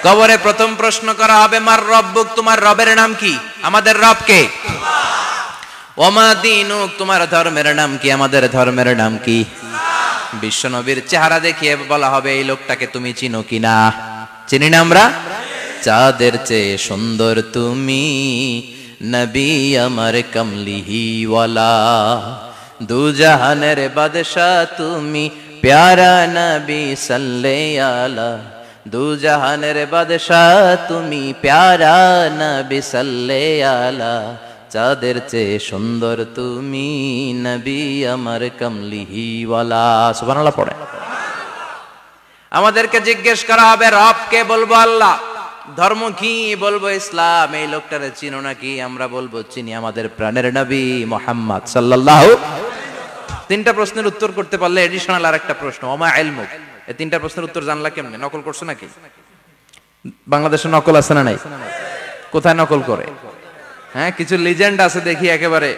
কবরে প্রথম প্রশ্ন করা হবে মার রব্বুক, তোমার রবের নাম কি? আমাদের রব কে? ওমা দীনুক, তোমার ধর্মের নাম কি? আমাদের ধর্মের নাম কি? বিশ্বনবীর চেহারা দেখিয়ে বলা হবে এই লোকটাকে তুমি চিনো কিনা? চিনি না আমরা? চাঁদের চেয়ে সুন্দর তুমি, নবী আমার কমলিহি ওয়ালা, দু জাহানের বাদশাহ তুমি, প্যারা নবী সাল্লাল্লাহু আলা, দু জাহানের বাদশাহ তুমি, প্যারা নবী সাল্লাল্লাহু আলা, চাঁদের চেয়ে সুন্দর তুমি, নবী আমার কমলিহি ওয়ালা। সুবহানাল্লাহ পড়ে। আমাদেরকে জিজ্ঞেস করা হবে রব কে? বলবো আল্লাহ। ধর্ম কি? বলবো ইসলাম। এই লোকটারে চিনো নাকি? আমরা বলবো চিনি, আমাদের প্রাণের নবী মুহাম্মদ সাল্লাল্লাহু। তিনটা প্রশ্নের উত্তর করতে পারলে এডিশনাল আর একটা প্রশ্ন, ওমা ইলমুক। এই তিনটা প্রশ্নের উত্তর জানলা কেমনে? নকল করছো নাকি? বাংলাদেশে নকল আছে না নাই? কোথায় নকল করে? হ্যাঁ, কিছু লিজেন্ড আছে দেখি একেবারে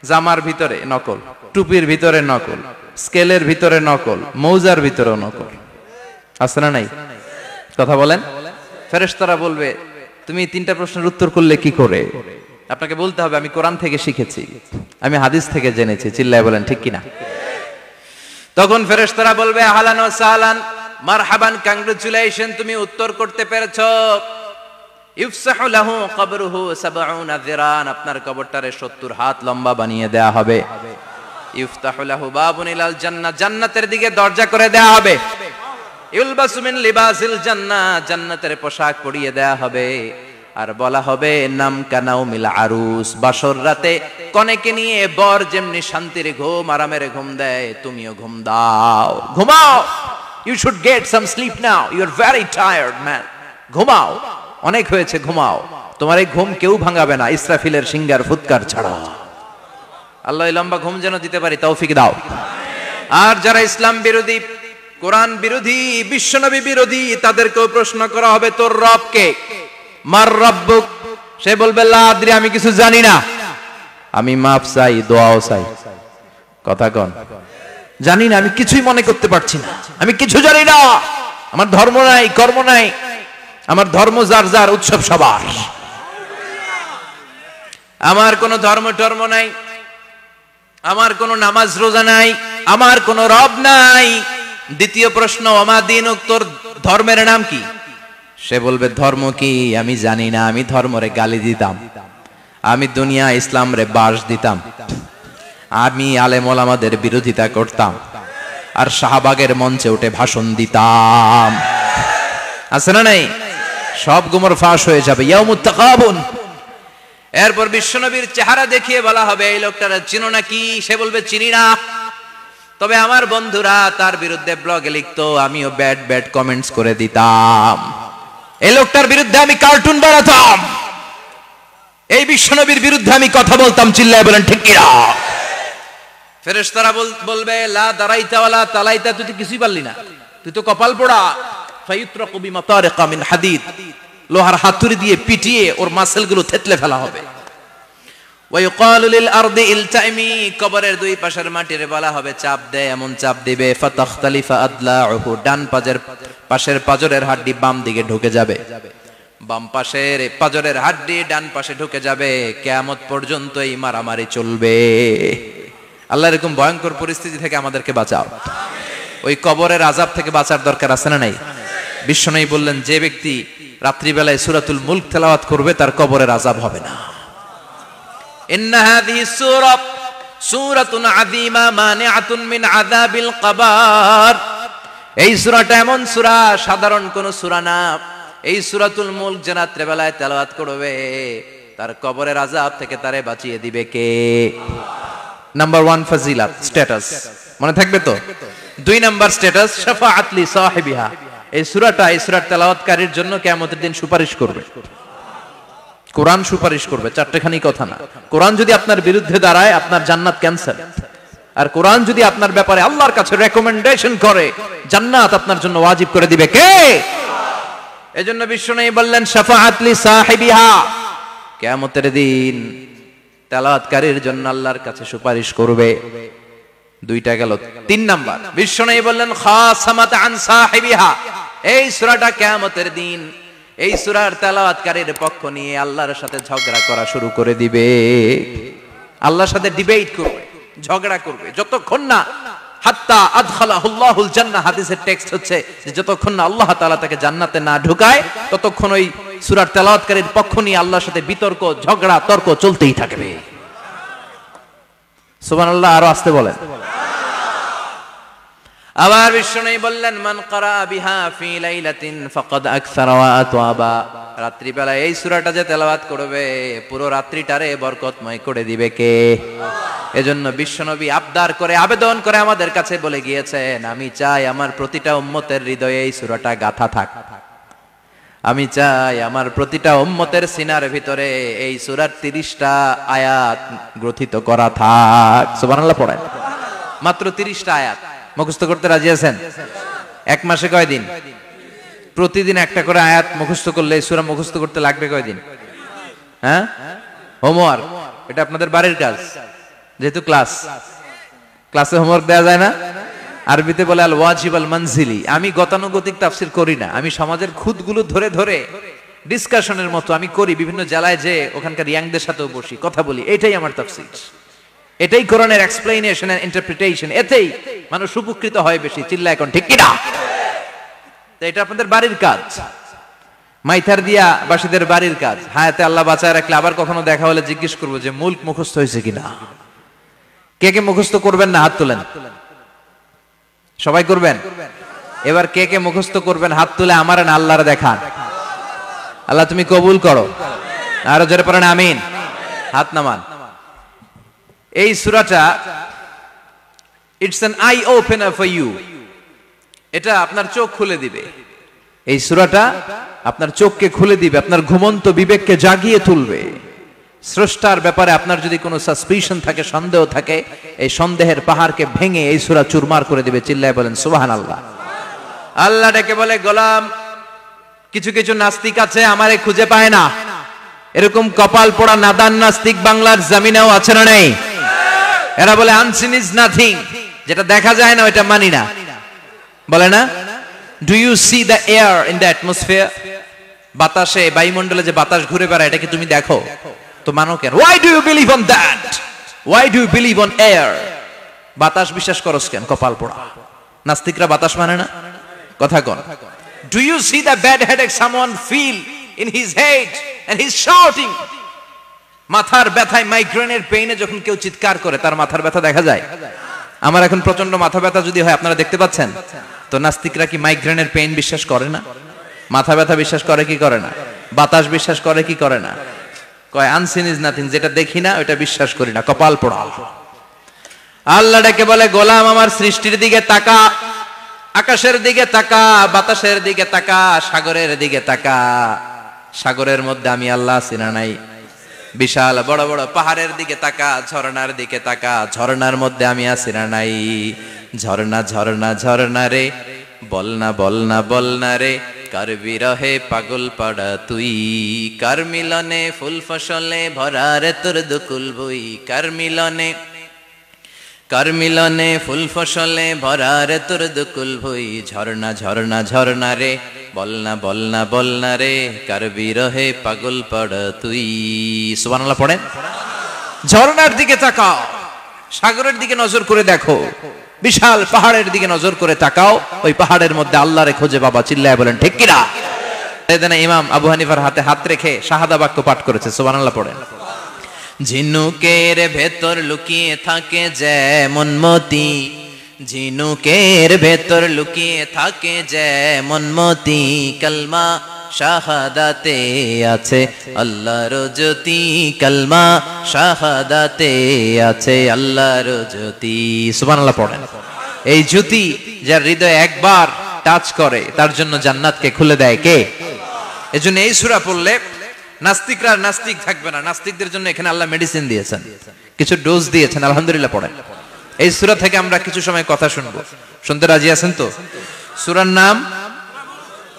জামার ভিতরে নকল, টুপির ভিতরে নকল, স্কেলের ভিতরে নকল, মৌজার ভিতরে নকল আছে না নাই? কথা বলেন। ফেরেশতারা বলবে তুমি তিনটা প্রশ্নের উত্তর করলে কি করে? আপনাকে বলতে হবে আমি কোরআন থেকে শিখেছি, আমি হাদিস থেকে জেনেছি। চিল্লায় বলেন ঠিক কিনা? তখন ফেরেশতারা বলবে আহলান ওয়া সাহলান, মারহাবান, কংগ্রাচুলেশন, তুমি উত্তর করতে পেরেছো। ইফসাহু লাহু কবরুহু ৭০ যিরান, আপনার কবরটারে ৭০ হাত লম্বা বানিয়ে দেয়া হবে। ইফতাহু লাহু বাবুন ইলাল জান্নাহ, জান্নাতের দিকে দরজা করে দেয়া হবে। ইউলবাসু মিন লিবাসিল জান্নাহ, জান্নাতের পোশাক পরিয়ে দেয়া হবে। আর বলা হবে নাম কানাউমিল আরুস, বাসর রাতে কনেকে নিয়ে বর যেমনি শান্তির ঘুম, আরামের ঘুম দেয়, তুমিও ঘুম দাও, ঘুমাও। You should get some sleep now, you are very tired man, ঘুমাও, অনেক হয়েছে, ঘুমাও। তোমার এই ঘুম কেউ ভাঙাবে না ইসরাফিলের সিঙ্গার ফুৎকার ছাড়া। আল্লাহ লম্বা ঘুম যেন দিতে পারি তৌফিক দাও। আর যারা ইসলাম বিরোধী, কোরআন বিরোধী, বিশ্বনবী বিরোধী, তাদেরকেও প্রশ্ন করা হবে তোর রব কে? মার রব্বুক, সে বলবে লা আদরি, আমি কিছু জানি না, আমি মাফ চাই, দোয়াও চাই। কথা কন, জানি না, আমি কিছুই মনে করতে পারছি না, আমি কিছু জানি না, আমার ধর্ম নাই, কর্ম নাই, আমার ধর্ম যার যার, উৎসব সবার, আমার কোনো ধর্ম টর্ম নাই, আমার কোনো নামাজ রোজা নাই, আমার কোনো রব নাই। দ্বিতীয় প্রশ্ন ওমা দীনুক, তোর ধর্মের নাম কি? সে বলবে ধর্ম কি আমি জানি না, আমি ধর্মরে গালি দিতাম, আমি দুনিয়া ইসলাম রে বাস দিতাম, আমি আলেম ওলামাদের বিরোধিতা করতাম, আর শাহবাগের মঞ্চে উঠে ভাষণ দিতাম। আছে না নাই? সব গুমর ফাঁস হয়ে যাবে, ইয়াউমুত তাকাবুন। এরপর বিশ্বনবীর চেহারা দেখিয়ে বলা হবে এই লোকটারা চিনো নাকি? সে বলবে চিনি না, তবে আমার বন্ধুরা তার বিরুদ্ধে ব্লগে লিখতো, আমিও ব্যাড ব্যাড কমেন্টস করে দিতাম, এই লোকটার বিরুদ্ধে আমি কার্টুন বানাতাম, এই বিশ্বনবীর বিরুদ্ধে আমি কথা বলতাম। চিল্লায় বলেন ঠিক কিনা? ফেরেশতারা বলবে লা দারাইতা ওয়ালা তালাইতা, তুই তো কিছুই পারলি না, তুই তো কপাল পোড়া। ফায়ুতরাকু বিমাতারিকা মিন হাদিদ, লোহার হাতুড়ি দিয়ে পিটিয়ে ওর মাসেলগুলো থেতলে ফেলা হবে। ওয়ায়ুকালু লিল আরদি ইলতাইমি, কবরের দুই পাশের মাটির বলা হবে চাপ দে, এমন চাপ দিবে ফাতাখতালিফা আদলাউহু, ডান পাশের পাজরের হাড্ডি বাম দিকে ঢুকে যাবে, বাম পাশের পাজরের হাড্ডি ডান পাশে ঢুকে যাবে। কিয়ামত পর্যন্ত এই মারামারি চলবে। আল্লাহ এরকম ভয়ঙ্কর পরিস্থিতি থেকে আমাদেরকে বাঁচাও। ওই কবরের আযাব থেকে বাঁচার দরকার আছে না নাই? বিশ্বনবী বললেন যে ব্যক্তি রাত্রিবেলায় সূরাতুল মুলক তেলাওয়াত করবে তার কবরের আযাব হবে না। ইন্না হাযিহি সূরাতুন আযীমা মানিআতুন মিন আযাবিল কবর, এই সূরাটা এমন সূরা, সাধারণ কোন সূরা না। এই সূরাতুল মুলক যে রাত্রিবেলায় তেলাওয়াত করবে তার কবরের আযাব থেকে তারে বাঁচিয়ে দিবে কে? নাম্বার 1 ফজিলত, স্ট্যাটাস মনে থাকবে তো। 2 নাম্বার স্ট্যাটাস শাফাআত লি সাহিবিহা, এই সূরাটা, এই সূরার তেলাওয়াতকারীর জন্য কিয়ামতের দিন সুপারিশ করবে। কোরআন সুপারিশ করবে, চারটেখানি কথা না। কোরআন যদি আপনার বিরুদ্ধে দাঁড়ায় আপনার জান্নাত ক্যান্সেল, আর কোরআন যদি আপনার ব্যাপারে আল্লাহর কাছে রেকমেন্ডেশন করে জান্নাত আপনার জন্য ওয়াজিব করে দিবে কে? এজন্য বিশ্বনবী বললেন শাফাআত লি সাহিবিহা, কিয়ামতের দিন তেলাওয়াতকারীর জন্য আল্লাহর কাছে সুপারিশ করবে। 2টা গেল। 3 নাম্বার বিশ্বনবী বললেন খাসামাত আন সাহিবিহা, এই সূরাটা কিয়ামতের দিন এই সূরার তেলাওয়াতকারীর পক্ষ নিয়ে আল্লাহর সাথে ঝগড়া করা শুরু করে দিবে, আল্লাহর সাথে ডিবেট করবে, ঝগড়া করবে, যতক্ষণ না হাত্তা আদখালাহুল্লাহুল জান্নাহ। হাদিসের টেক্সট হচ্ছে যে যতক্ষণ না আল্লাহ তাআলা তাকে জান্নাতে না ঢুকায় ততক্ষণ ওই সূরার তেলাওয়াতকারীর পক্ষ নিয়ে আল্লাহর সাথে বিতর্ক, ঝগড়া, তর্ক চলতেই থাকবে। সুবহানাল্লাহ। আরো আসতে বলেন। আবার বিষ্ণু বললেন, মান ক্বারা বিহা ফি লাইলাতিন ফাকাদ আকসারা ওয়া আতওয়াবা। রাত্রি বেলা এই সূরাটা যে তেলাওয়াত করবে পুরো রাত্রিটারে বরকতময় করে দিবে কে? এজন্য বিশ্বনবী আবদার করে, আবেদন করে আমাদের কাছে বলে গিয়েছেন, আমি চাই আমার প্রতিটা উম্মতের হৃদয়ে এই সূরাটা গাঁথা থাক। আমি চাই আমার প্রতিটা উম্মতের সিনার ভিতরে এই সূরার 30টা আয়াত গ্রথিত করা থাক। সুবহানাল্লাহ পড়েন। মাত্র 30টা আয়াত মুখস্থ করতে রাজি আছেন? এক মাসে কয়দিন? প্রতিদিন একটা করে আয়াত মুখস্থ করলে এই সূরা মুখস্থ করতে লাগবে কয়দিন? হ্যাঁ, হোমওয়ার্ক। এটা আপনাদের বাড়ির কাজ, যেহেতু ক্লাসে হোমওয়ার্ক দেওয়া যায় না। আরবিতে বলে আল ওয়াজিব আল মানজিলি। আমি গতানুগতিক তাফসীর করি না, আমি সমাজের খুঁতগুলো ধরে ধরে ডিসকাশনের মতো আমি করি। বিভিন্ন জেলায় যে ওখানকার ইয়াংদের সাথেও বসি, কথা বলি। এটাই আমার তাফসীর, এটাই কোরআনের এক্সপ্লেনেশন এন্ড ইন্টারপ্রিটেশন। এতেই মানুষ উপকৃত হয় বেশি। চিল্লা এখন ঠিক কিনা? তো এটা আপনাদের বাড়ির কাজ, মাইথার দিয়া বাসীদের বাড়ির কাজ। হায়াতে আল্লাহ বাঁচায় রাখলে আবার কখনো দেখা হলে জিজ্ঞেস করবো যে মুল্ক মুখস্থ হয়েছে কিনা। কে কে মুখস্থ করবেন না হাত তোলেন। সবাই করবেন? এবার কে কে মুখস্থ করবেন হাত তুলে আমার না আল্লাহর দেখান। আল্লাহ তুমি কবুল করো। আরো জোরে পড়েন আমিন। হাত নামান। এই সূরাটা it's an eye opener for you. এটা আপনার চোখ খুলে দিবে। এই সূরাটা আপনার চোখকে খুলে দিবে, আপনার ঘুমন্ত বিবেককে জাগিয়ে তুলবে। স্রষ্টার ব্যাপারে আপনার যদি কোনো সাসপিশন থাকে, সন্দেহ থাকে, এই সন্দেহের পাহাড়কে ভেঙে এই সূরা চুরমার করে দিবে। চিল্লায় বলেন সুবহানাল্লাহ। আল্লাহ ডেকে বলে, গোলাম, কিছু কিছু নাস্তিক আছে আমারে খুঁজে পায় না। এরকম কপাল পোড়া নাদান নাস্তিক বাংলার জমিনেও আছে না নেই? এরা বলে আনসিন ইজ নাথিং, যেটা দেখা যায় না ওটা মানি না, বলে না? Do you see the air in the atmosphere? বাতাসে, বায়ুমণ্ডলে যে বাতাস ঘুরে বেড়ায়, এটা কি তুমি দেখো? তো মানো কেন? Why do you believe on that? Why do you believe on air? বাতাস বিশ্বাস করস কেন? কপাল পোড়া নাস্তিকরা বাতাস মানে না। কথা কন। Do you see the bad headache someone feel in his head and he is shouting? মাথার ব্যথায়, মাইগ্রেনের পেইনে যখন কেউ চিৎকার করে তার মাথার ব্যথা দেখা যায়। আমার এখন প্রচন্ড মাথা ব্যথা যদি হয়, আপনারা দেখতে পাচ্ছেন তো। নাস্তিকরা কি মাইগ্রেনের পেইন বিশ্বাস করে না? মাথা ব্যথা বিশ্বাস করে কি করে না? বাতাস বিশ্বাস করে কি করে না? কয় আনসিন ইজ নাথিং, যেটা দেখি না ওটা বিশ্বাস করি না। কপাল পোড়া। আল্লাহ ডেকে বলে, গোলাম আমার সৃষ্টির দিকে তাকা, আকাশের দিকে তাকা, বাতাসের দিকে তাকা, সাগরের দিকে তাকা। সাগরের মধ্যে আমি আল্লাহ আছি না নাই? বিশাল বড় বড় পাহাড়ের দিকে তাকা, ঝর্ণার দিকে তাকা, ঝর্ণার মধ্যে আমি আছি না নাই? ঝর্ণা ঝর্ণা ঝর্ণা রে, বলনা বলনা বলনা রে, কার বিরহে পাগল পাড়া তুই, কার মিলনে ফুল ফসলে ভরা রে তোর দুকুল বই, কার মিলনে, কার মিলনে ফুল ফসলে ভরা রে তোর দুকুল ভই। ঝর্ণা ঝর্ণা ঝর্ণা রে, বলনা বলনা বলনা রে, কার বিরহে পাগল পাড়া তুই। সুবহানাল্লাহ পড়েন। ঝর্ণার দিকে তাকাও, সাগরের দিকে নজর করে দেখো, বিশাল পাহাড়ের দিকে নজর করে তাকাও, ওই পাহাড়ের মধ্যে আল্লাহরে খোঁজে বাবা। চিল্লায় বলেন ঠিক কিনা? ইমাম আবু হানিফার হাতে হাত রেখে শাহাদা বাক্য পাঠ করেছে। সুবহানাল্লাহ পড়েন। ঝিনুকের ভেতর লুকিয়ে থাকে যেমন মতি, ঝিনুকের ভেতর লুকিয়ে থাকে যেমন মতি, কালমা শাহাদাতে আছে আল্লাহর জ্যোতি, কালমা শাহাদাতে আছে আল্লাহর জ্যোতি। সুবহানাল্লাহ পড়েন। এই জ্যোতি যার হৃদয়ে একবার টাচ করে তার জন্য জান্নাতকে খুলে দেয় কে? এজন্য এই সূরা পড়লে নাস্তিকরা নাস্তিক থাকবে না। নাস্তিকদের জন্য এখানে আল্লাহ মেডিসিন দিয়েছেন, কিছু ডোজ দিয়েছেন। আলহামদুলিল্লাহ পড়েন। এই সূরা থেকে আমরা কিছু সময় কথা শুনবো। শুনতে রাজি আছেন তো? সূরার নাম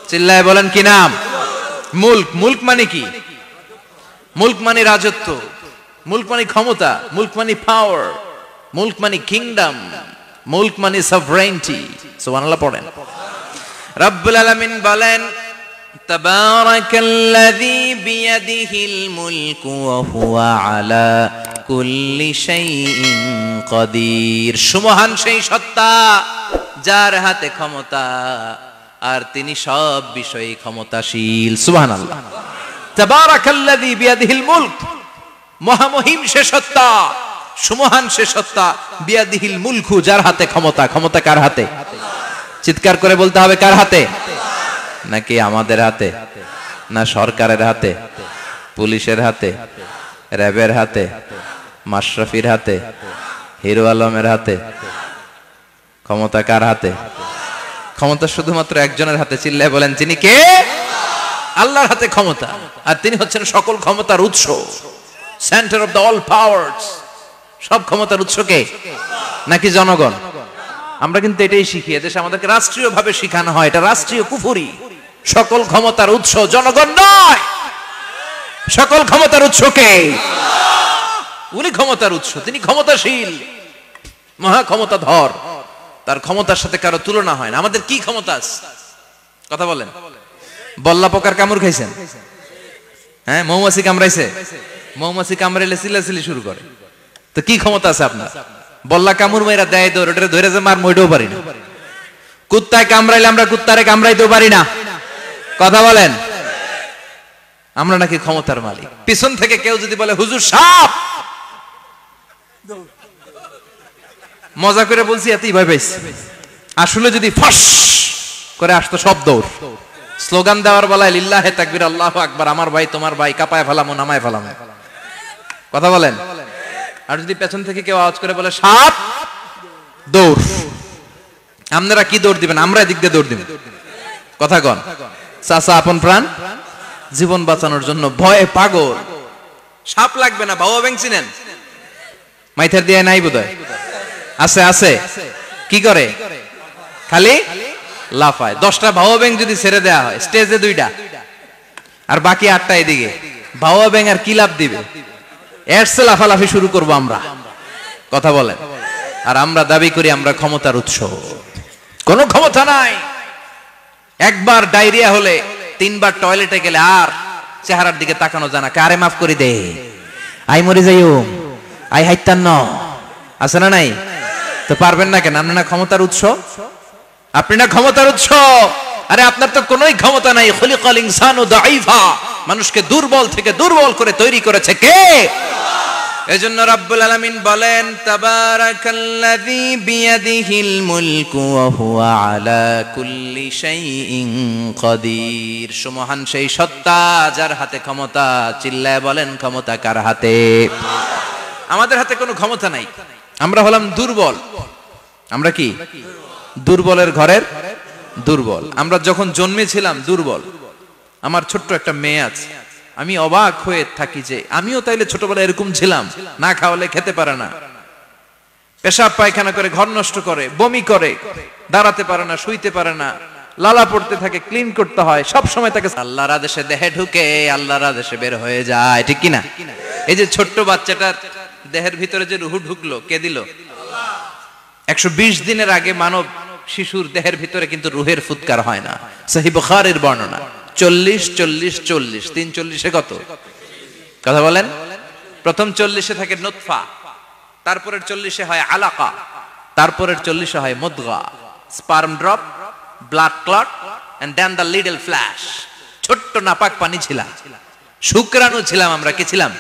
চিল্লায় বলেন কি নাম? মুলক। মুলক মানে কি? মুলক মানে রাজত্ব, মুলক মানে ক্ষমতা, মুলক মানে পাওয়ার, মুলক মানে কিংডম, মুলক মানে সভরেন্টি। সুবহানাল্লাহ পড়েন। রব্বুল আলামিন বলেন, তাবারাকাল্লাযী বিয়াদিহিল মুলকু ওয়া হুয়া আলা কুল্লি শাইইন কাদির। সুমহান সেই সত্তা যার হাতে ক্ষমতা আর তিনি সব বিষয়ে ক্ষমতাশীল। সুবহানাল্লাহ। তাবারাকাল্লাযী বিয়াদিহিল মুলক, মহামহিম সে সত্তা, সুমহান সে সত্তা, বিয়াদিহিল মুলকু, যার হাতে ক্ষমতা। ক্ষমতা কার হাতে? চিৎকার করে বলতে হবে, কার হাতে? নাকি আমাদের হাতে, না সরকারের হাতে, পুলিশের হাতে, র্যাবের হাতে, মাশরাফির হাতে, হিরো আলমের হাতে? ক্ষমতা কার হাতে? ক্ষমতা শুধুমাত্র একজনের হাতে। চিল্লায় বলেন, তিনি কে? আল্লাহর হাতে ক্ষমতা, আর তিনি হচ্ছেন সকল ক্ষমতার উৎস, centre of the all powers. সব ক্ষমতার উৎস কে? নাকি জনগণ? আমরা কিন্তু এটাই শিখি, এদেশে আমাদেরকে রাষ্ট্রীয় ভাবে শিখানো হয়, এটা রাষ্ট্রীয় কুফরি। সকল ক্ষমতার উৎস জনগণ নয়, সকল ক্ষমতার উৎস কে? উনি ক্ষমতার উৎস, তিনি ক্ষমতাশীল, মহা ক্ষমতাধর, তার ক্ষমতার সাথে কারো তুলনা হয় না। আমাদের কি ক্ষমতা আছে? কথা বলেন। বল্লা পোকার কামড় খাইছেন? হ্যাঁ, মৌমাছি কামড়াইছে? মৌমাছি কামড়াইলে চিল্লাচিল্লি শুরু করে, তো কি ক্ষমতা আছে আপনার? বল্লা কামড় মেয়েরা দেয় দৌড়, ওটা ধরে যে মার মইটাও পারি না। কুত্তায় কামড়াইলে আমরা কুত্তারে কামড়াইতেও পারি না। কথা বলেন। আমরা নাকি ক্ষমতার মালিক। পিছন থেকে কেউ যদি বলে হুজুর সাপ, মজা করে বলছি, এতই ভয় পাইছি। আসলে যদি ফাঁস করে আসতো সব দৌড়। স্লোগান দেওয়ার বেলায় লিল্লাহে তাকবীর, আল্লাহু আকবার, আমার ভাই তোমার ভাই, কাপায় ফেলামো নামায় ফেলামো। কথা বলেন। আর যদি পেছন থেকে কেউ আওয়াজ করে বলে সাপ, দৌড়। আপনারা কি দৌড় দিবেন? আমরা এদিক দিয়ে দৌড় দিব। কথা কন। চাচা আপন প্রাণ, জীবন বাঁচানোর জন্য ভয়ে পাগল। সাপ লাগবে না, বাবা ব্যাং চিনেন? মাইথার দিয়ে নাই বোধহয়। আছে আছে। কি করে? খালি লাফায়। 10টা ভাও ব্যাং যদি ছেড়ে দেওয়া হয়, স্টেজে 2টা আর বাকি 8টা এদিকে, ভাও ব্যাং আর কি লাভ দিবে? এরসে লাফালাফি শুরু করবো আমরা। কথা বলেন। আর আমরা দাবি করি আমরা ক্ষমতার উৎস। কোনো ক্ষমতা নাই। একবার ডায়রিয়া হলে 3বার টয়লেটে গেলে আর চেহারার দিকে তাকানো যায় না। কারে মাফ করে দে, আই মরে যাইও, আই হাইতান ন, আছে না নাই? তো পারবেন না কেন? আপনি না ক্ষমতার উৎস, আপনি না ক্ষমতার উৎস। আরে আপনার তো কোনোই ক্ষমতা নাই। খলিকাল ইনসানু দাঈফা, মানুষকে দুর্বল থেকে দুর্বল করে তৈরি করেছে কে? এজন্য রাব্বুল আলামিন বলেন, তাবারাকাল্লাযী বিয়াদিহিল মুলকু ওয়া হুয়া আলা কুল্লি শাইইন কাদির। সুমহান সেই সত্তা যার হাতে ক্ষমতা। চিল্লায় বলেন, ক্ষমতা কার হাতে? আমাদের হাতে কোনো ক্ষমতা নাই। আমরা হলাম দুর্বল। আমরা কি? দুর্বলের ঘরের দুর্বল। আমরা যখন জন্মেছিলাম দুর্বল। আমার ছোট্ট একটা মেয়ে আছে, আমি অবাক হয়ে থাকি যে আমিও তাইলে ছোটবেলায় এরকম ছিলাম। না খাওয়ালে খেতে পারে না, পেশাব পায়খানা করে, ঘর নষ্ট করে, বমি করে, দাঁড়াতে পারে না, শুইতে পারে না, লালা পড়তে থাকে, ক্লিন করতে হয় সব সময়। তাকে আল্লাহর আদেশে দেহে ঢুকে, আল্লাহর আদেশে বের হয়ে যায়, ঠিক কি না? এই যে ছোট্ট বাচ্চাটার দেহের ভিতরে যে রুহু ঢুকলো, কে দিল? 120 দিনের আগে মানব শিশুর দেহের ভিতরে কিন্তু রুহের ফুৎকার হয় না। সহিহ বুখারীর বর্ণনা। 40 40 40, 3 40-এ কত? কথা বলেন। প্রথম 40-এ থাকে নুতফা, তারপরের 40-এ হয় আলাকা, তারপরের 40-এ হয় মুদগা, sperm drop, blood clot, and then the little flesh. ছোট্ট নাপাক পানি ছিলাম, শুক্রাণু ছিলাম আমরা। কি ছিলাম?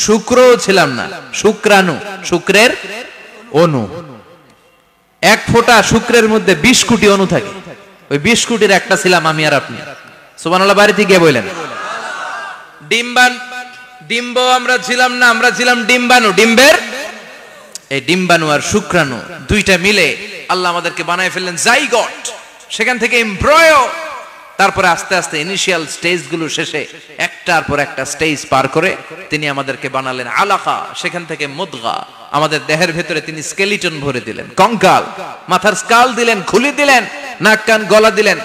শুক্রও ছিলাম না, শুক্রাণু, শুক্রের অণু। এক ফোঁটা শুক্রের মধ্যে 20 কোটি অণু থাকে। ওই 20 কোটির একটা ছিলাম আমি আর আপনি। সুবহানাল্লাহ। বাড়িতে গিয়ে বললেন। ডিম্ব আমরা ছিলাম না, আমরা ছিলাম ডিম্বাণু। ডিম্বের এই ডিম্বাণু আর শুক্রাণু দুইটা মিলে আল্লাহ আমাদেরকে বানায় ফেললেন জাইগট। সেখান থেকে এমব্রয়ো, তারপরে আস্তে আস্তে ইনিশিয়াল স্টেজগুলো শেষে একটার পর একটা স্টেজ পার করে তিনি আমাদেরকে বানালেন আলাকা। সেখান থেকে মুদগা, আমাদের দেহের ভেতরে তিনি স্কেলিটন ভরে দিলেন, কঙ্কাল, মাথার স্কাল দিলেন, খুলি দিলেন, নাক কান গলা দিলেন,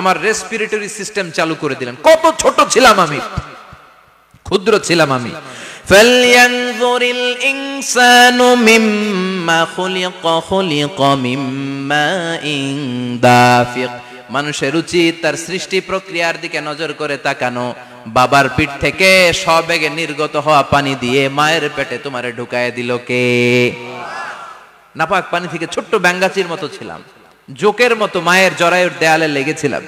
আমার রেসপিরেটরি সিস্টেম চালু করে দিলেন। কত ছোট ছিলাম আমি, ক্ষুদ্র ছিলাম আমি। ফালয়ানজুরিল ইনসানু মিম্মা খুলিকা, খুলিকা মিম্মা ইন দাফিক মানুষের উচিত তার সৃষ্টি প্রক্রিয়ার দিকে নজর করে তাকানো। বাবার পিঠ থেকে সবেগে নির্গত হওয়া পানি দিয়ে মায়ের পেটে তোমারে ঢুকায় দিল কে? নাপাক পানি থেকে ছোট্ট ব্যাঙ্গাচির মতো ছিলাম, জোকের মতো মায়ের জরায়ুর দেয়ালে লেগেছিলাম।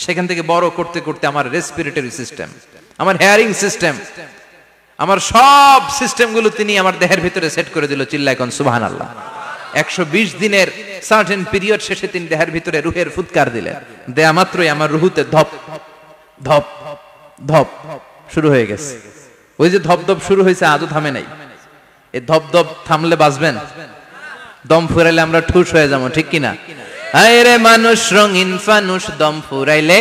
সেখান থেকে বড় করতে করতে আমার রেসপিরেটরি সিস্টেম, আমার হেয়ারিং সিস্টেম, আমার সব সিস্টেমগুলো তিনি আমার দেহের ভিতরে সেট করে দিল। চিল্লায় কোন সুবহানাল্লাহ। 120 দিনের সার্টেন পিরিয়ড শেষে তিনি দেহের ভিতরে রুহের ফুৎকার দিলেন। দেয়া মাত্রই আমার রুহুতে ধপ ধপ ধপ শুরু হয়ে গেছে। ওই যে ধপ ধপ শুরু হয়েছে আজও থামে নাই। এই ধপ ধপ থামলে বাঁচবেন? দম ফুরাইলে আমরা ঠুস হয়ে যাবো, ঠিক কিনা? আয় রে মানুষ রঙিন ফানুষ, দম ফুরাইলে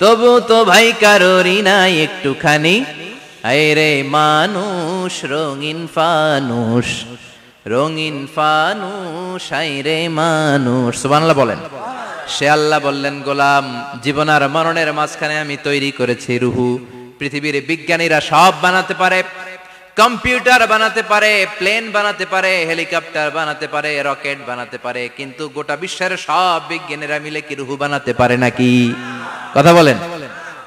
তবু তো ভাই কারোরই নাই একটুখানি। আয় রে মানুষ রঙিন ফানুষ, রঙিন ফানুষ, আয় রে মানুষ। সুবহানাল্লাহ বলেন। সে আল্লাহ বললেন, গোলাম জীবন আর মরণের মাঝখানে আমি তৈরি করেছি রুহু। পৃথিবীর বিজ্ঞানীরা সব বানাতে পারে, কম্পিউটার বানাতে পারে, প্লেন বানাতে পারে, হেলিকপ্টার বানাতে পারে, রকেট বানাতে পারে, কিন্তু গোটা বিশ্বের সব বিজ্ঞানীরা মিলে কি রুহু বানাতে পারে নাকি? কথা বলেন।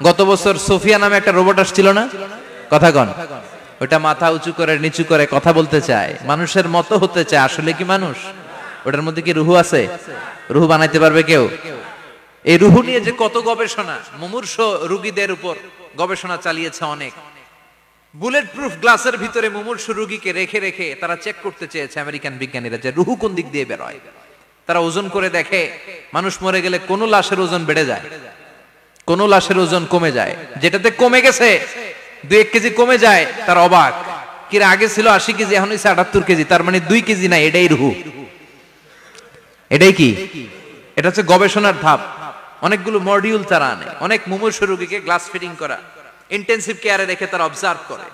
গত বছর সোফিয়া নামে একটা রোবট আসছিল না? কথা কন। ওটা মাথা উঁচু করে নিচু করে কথা বলতে চায়, মানুষের মতো হতে চায়। আসলে কি মানুষ? ওটার মধ্যে কি রুহু আছে? রুহু বানাইতে পারবে কেউ? এই রুহু নিয়ে যে কত গবেষণা, মুমূর্ষ রোগীদের উপর গবেষণা চালিয়েছে অনেক। বুলেট প্রুফ গ্লাসের ভিতরে মুমূর্ষ রোগীকে রেখে রেখে তারা চেক করতে চেয়েছে আমেরিকান বিজ্ঞানীরা যে রুহু কোন দিক দিয়ে বেরোয়। তারা ওজন করে দেখে, মানুষ মরে গেলে কোন লাশের ওজন বেড়ে যায়, কোন লাশের ওজন কমে যায়। যেটাতে কমে গেছে 2-1 কেজি কমে যায়, তার অবাক। কি আগে ছিল 80 কেজি, এখন হইছে 78 কেজি, তার মানে 2 কেজি নাই। এটাই রুহু। এটাই কি? এটা হচ্ছে গবেষণার ধাপ। অনেকগুলো মডিউল তারা আনে, অনেক মুমূর্ষ রোগীকে গ্লাস ফিটিং করা, ইন্টেনসিভ কেয়ারে রেখে তারা অবজার্ভ করে,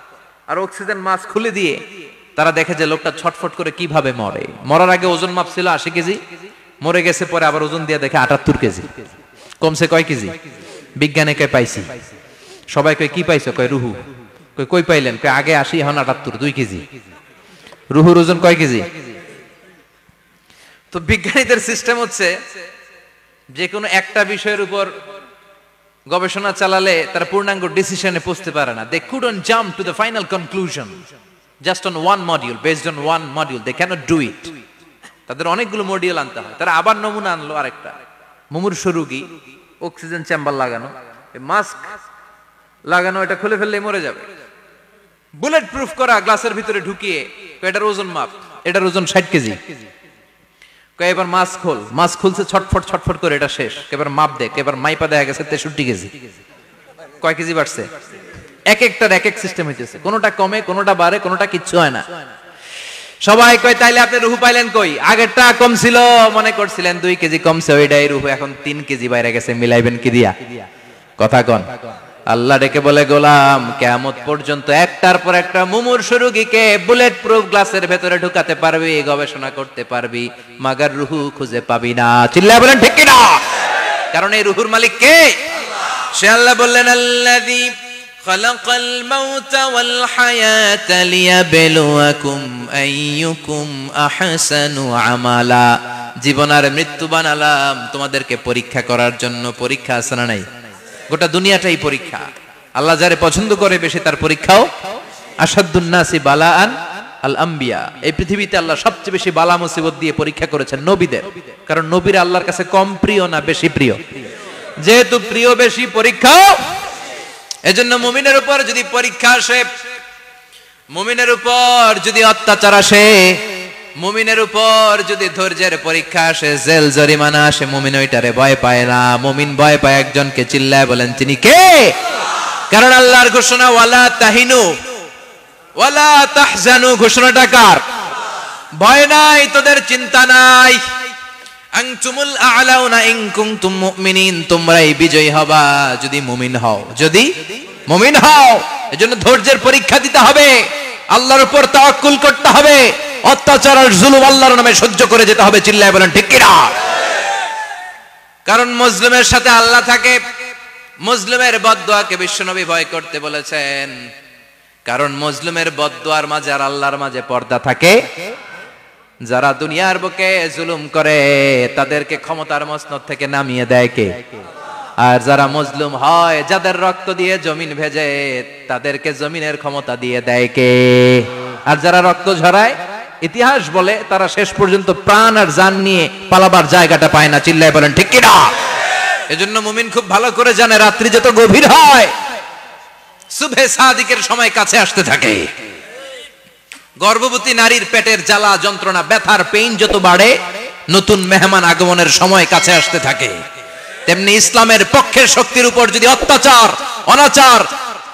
আর অক্সিজেন মাস্ক খুলে দিয়ে তারা দেখে যে লোকটা ছটফট করে কিভাবে মরে। মরার আগে ওজন মাপ ছিল 80 কেজি, মরে গেছে পরে আবার ওজন দিয়ে দেখে 78 কেজি। কমছে কয় কেজি? বিজ্ঞানে কয় পাইছি। সবাই কয় কি পাইছো? কয় রুহু। কই পাইলেন? কয় আগে 80 এখন 78, 2 কেজি। রুহুর ওজন কয় কেজি? তো বিজ্ঞানীদের সিস্টেম হচ্ছে যে কোনো একটা বিষয়ের উপর গবেষণা চালালে তারা পূর্ণাঙ্গ ডিসিশনে পৌঁছতে পারে না। They couldn't jump to the final conclusion just on one module, based on one module. They cannot do it. তাদের অনেকগুলো মডিউল আনতে হয়। তারা আবার নমুনা আনলো আরেকটা। মুমূর্ষ রোগী, অক্সিজেন চেম্বার লাগানো, মাস্ক লাগানো, এটা খুলে ফেললে মরে যাবে। বুলেট প্রুফ করা গ্লাসের ভিতরে ঢুকিয়ে এটার ওজন মাপ, এটার ওজন 60 কেজি। এবার মাস্ক খোল, মাস্ক খুলছে ছটফট ছটফট করে, এটা শেষ। এবার মাপ দেখ, এবার মাইপা দেখা গেছে 63 কেজি। কয় কেজি বাড়ছে? এক একটার এক এক সিস্টেম হইতেছে, কোনোটা কমে, কোনোটা বাড়ে, কোনোটা কিচ্ছু হয় না। সবাই কয় তাইলে আপনি রুহু পাইলেন কই? আগেরটা কম ছিল, মনে করছিলেন 2 কেজি কমছে, ওইটাই রুহু, এখন 3 কেজি বাইরে গেছে, মিলাইবেন কি দিয়া? কথা কন। আল্লাহ ডেকে বলে, গোলাম কিয়ামত পর্যন্ত একটার পর একটা মুমূর্ষ রোগীকে বুলেট প্রুফ গ্লাসের ভেতরে ঢুকাতে পারবি, গবেষণা করতে পারবি, মাগার রুহু খুঁজে পাবি না। চিল্লায় বলেন ঠিক কি না? কারণ এই রুহুর মালিক কে? সে আল্লাহ বললেন, আল্লাযী খালাকাল মাউতা ওয়াল হায়াতা লিয়াবলুয়াকুম আইয়ুকুম আহসানু আমালা। জীবন আর মৃত্যু বানালাম তোমাদেরকে পরীক্ষা করার জন্য। পরীক্ষা আছে না নাই? গোটা দুনিয়াটাই পরীক্ষা। আল্লাহ যারে পছন্দ করে বেশি তার পরীক্ষাও। আসাদুন নাসি বালাআন আল আম্বিয়া। এই পৃথিবীতে আল্লাহ সবচেয়ে বেশি বালা মুসিবত দিয়ে পরীক্ষা করেছেন নবীদের। কারণ নবীরা আল্লাহর কাছে কম প্রিয় না বেশি প্রিয়? যেহেতু প্রিয় বেশি, পরীক্ষাও। এজন্য মুমিনের উপর যদি পরীক্ষা আসে, মুমিনের উপর যদি অত্যাচার আসে, মুমিনের উপর যদি ধৈর্যের পরীক্ষা আসে, জেল জরিমানা আসে, মুমিন ওইটারে ভয় পায় না। মুমিন ভয় পায় একজনকে। চিল্লায় বলেন তিনি কে? কারণ আল্লাহর ঘোষণা, ওয়ালা তাহিনু ওয়ালা তাহজানু। ঘোষণাটা কার? ভয় নাই, তোদের চিন্তা নাই। আনতুমুল আ'লাউনা ইন কুনতুম মুমিনিন। তোমরাই বিজয়ী হবা যদি মুমিন হও, যদি মুমিন হও। এজন্য ধৈর্যের পরীক্ষা দিতে হবে, আল্লাহর উপর তাওয়াক্কুল করতে হবে, অত্যাচার আর জুলুম আল্লাহর নামে সহ্য করে যেতে হবে। চিল্লায় বলেন ঠিক কি না? কারণ মুসলিমের সাথে আল্লাহ থাকে। মুসলিমের বদদুয়াকে বিশ্বনবী ভয় করতে বলেছেন। কারণ মুসলিমের বদদুয়ার মাঝে আর আল্লাহর মাঝে পর্দা থাকে যারা দুনিয়ার বুকে জুলুম করে তাদেরকে ক্ষমতার মসনদ থেকে নামিয়ে দেয় কে? আর যারা মজলুম হয়, যাদের রক্ত দিয়ে জমিন ভেজে, তাদেরকে জমিনের ক্ষমতা দিয়ে দেয় কে? আর যারা রক্ত ঝরায়, ইতিহাস বলে তারা শেষ পর্যন্ত প্রাণ আর জান নিয়ে পালাবার জায়গাটা পায় না। চিল্লায় বলেন ঠিক কিনা? এজন্য মুমিন খুব ভালো করে জানে রাত্রি যত গভীর হয়, সুবহে সাদিকের সময় কাছে আসতে থাকে। গর্ভবতী নারীর পেটের জ্বালা যন্ত্রণা, ব্যথার পেইন যত বাড়ে, নতুন মেহমান আগমনের সময় কাছে আসতে থাকে। তেমনি ইসলামের পক্ষের শক্তির উপর যদি অত্যাচার, অনাচার,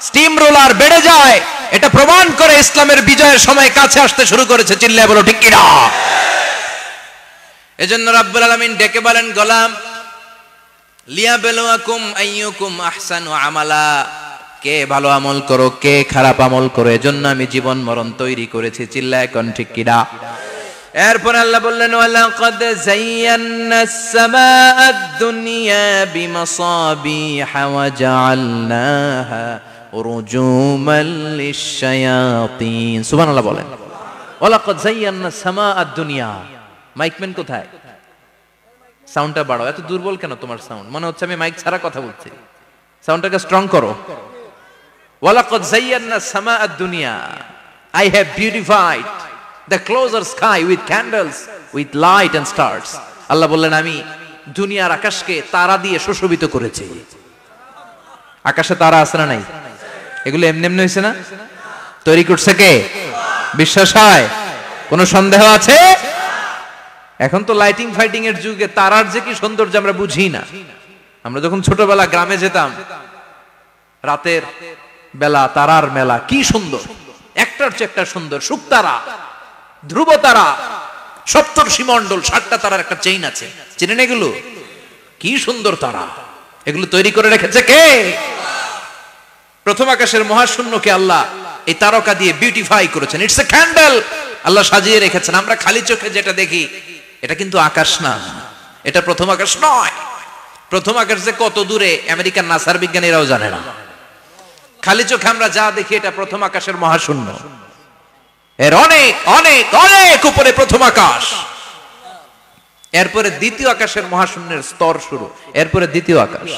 স্টিম রোলার বেড়ে যায়, এটা প্রমাণ করে ইসলামের বিজয়ের সময় কাছে আসতে শুরু করেছে। চিল্লায় বলো ঠিক কিনা? এজন্য রাব্বুল আলামিন ডেকে বলেন, গোলাম লিয়াবলুয়াকুম আইয়ুকুম আহসানু আমালা, কে ভালো আমল করো, কে খারাপ আমল করো, এজন্য আমি জীবন মরণ তৈরি করেছি। চিল্লায় কোন ঠিক কিনা? এরপর আল্লাহ বললেন, ওয়ালাকাদ যায়্যানাস সামাআদ দুনিয়া বিমাসাবিহা ওয়া জাআলনাহা রুজুমান লিশ-শায়াতিন। সুবহানাল্লাহ বলেন। ওয়ালাকাদ যায়্যানাস সামাআদ দুনিয়া। মাইকম্যান কোথায়? সাউন্ডটা বাড়াও। এত দুর্বল কেন তোমার সাউন্ড? মনে হচ্ছে আমি মাইক ছাড়া কথা বলছি। সাউন্ডটাকে স্ট্রং করো। ওয়ালাকাদ যায়্যানাস সামাআদ দুনিয়া, I have beautified the closer sky with candles, with light and stars. আল্লাহ বললেন, আমি দুনিয়ার আকাশকে তারা দিয়ে সুশোভিত করেছি। আকাশে তারা আছে না নাই? এগুলো এমনি এমনি হয়েছে না? তৈরি করছে কে? বিশ্বাস হয়? কোনো সন্দেহ আছে? এখন তো লাইটিং ফাইটিং এর যুগে তারার যে কি সৌন্দর্য আমরা বুঝি না। আমরা যখন ছোটবেলা গ্রামে যেতাম, রাতের বেলা তারার মেলা, কি সুন্দর, একটার চেয়ে একটা সুন্দর। শুকতারা, ধ্রুব তারা, সপ্তর্ষি মণ্ডল, 7টা তারার একটা চেইন আছে, চেনেন এগুলো? কি সুন্দর তারা! এগুলো তৈরি করে রেখেছে কে? প্রথম আকাশের মহাশূন্যকে আল্লাহ এই তারকা দিয়ে বিউটিফাই করেছেন। It's a candle. আল্লাহ সাজিয়ে রেখেছেন। আমরা খালি চোখে যেটা দেখি, এটা কিন্তু আকাশ না, এটা প্রথম আকাশ নয়। প্রথম আকাশ যে কত দূরে আমেরিকার নাসার বিজ্ঞানীরাও জানে না। খালি চোখে আমরা যা দেখি, এটা প্রথম আকাশের মহাশূন্য। এর অনেক অনেক অনেক উপরে প্রথম আকাশ। এরপরে দ্বিতীয় আকাশের মহাশূন্যের স্তর শুরু, এরপরে দ্বিতীয় আকাশ,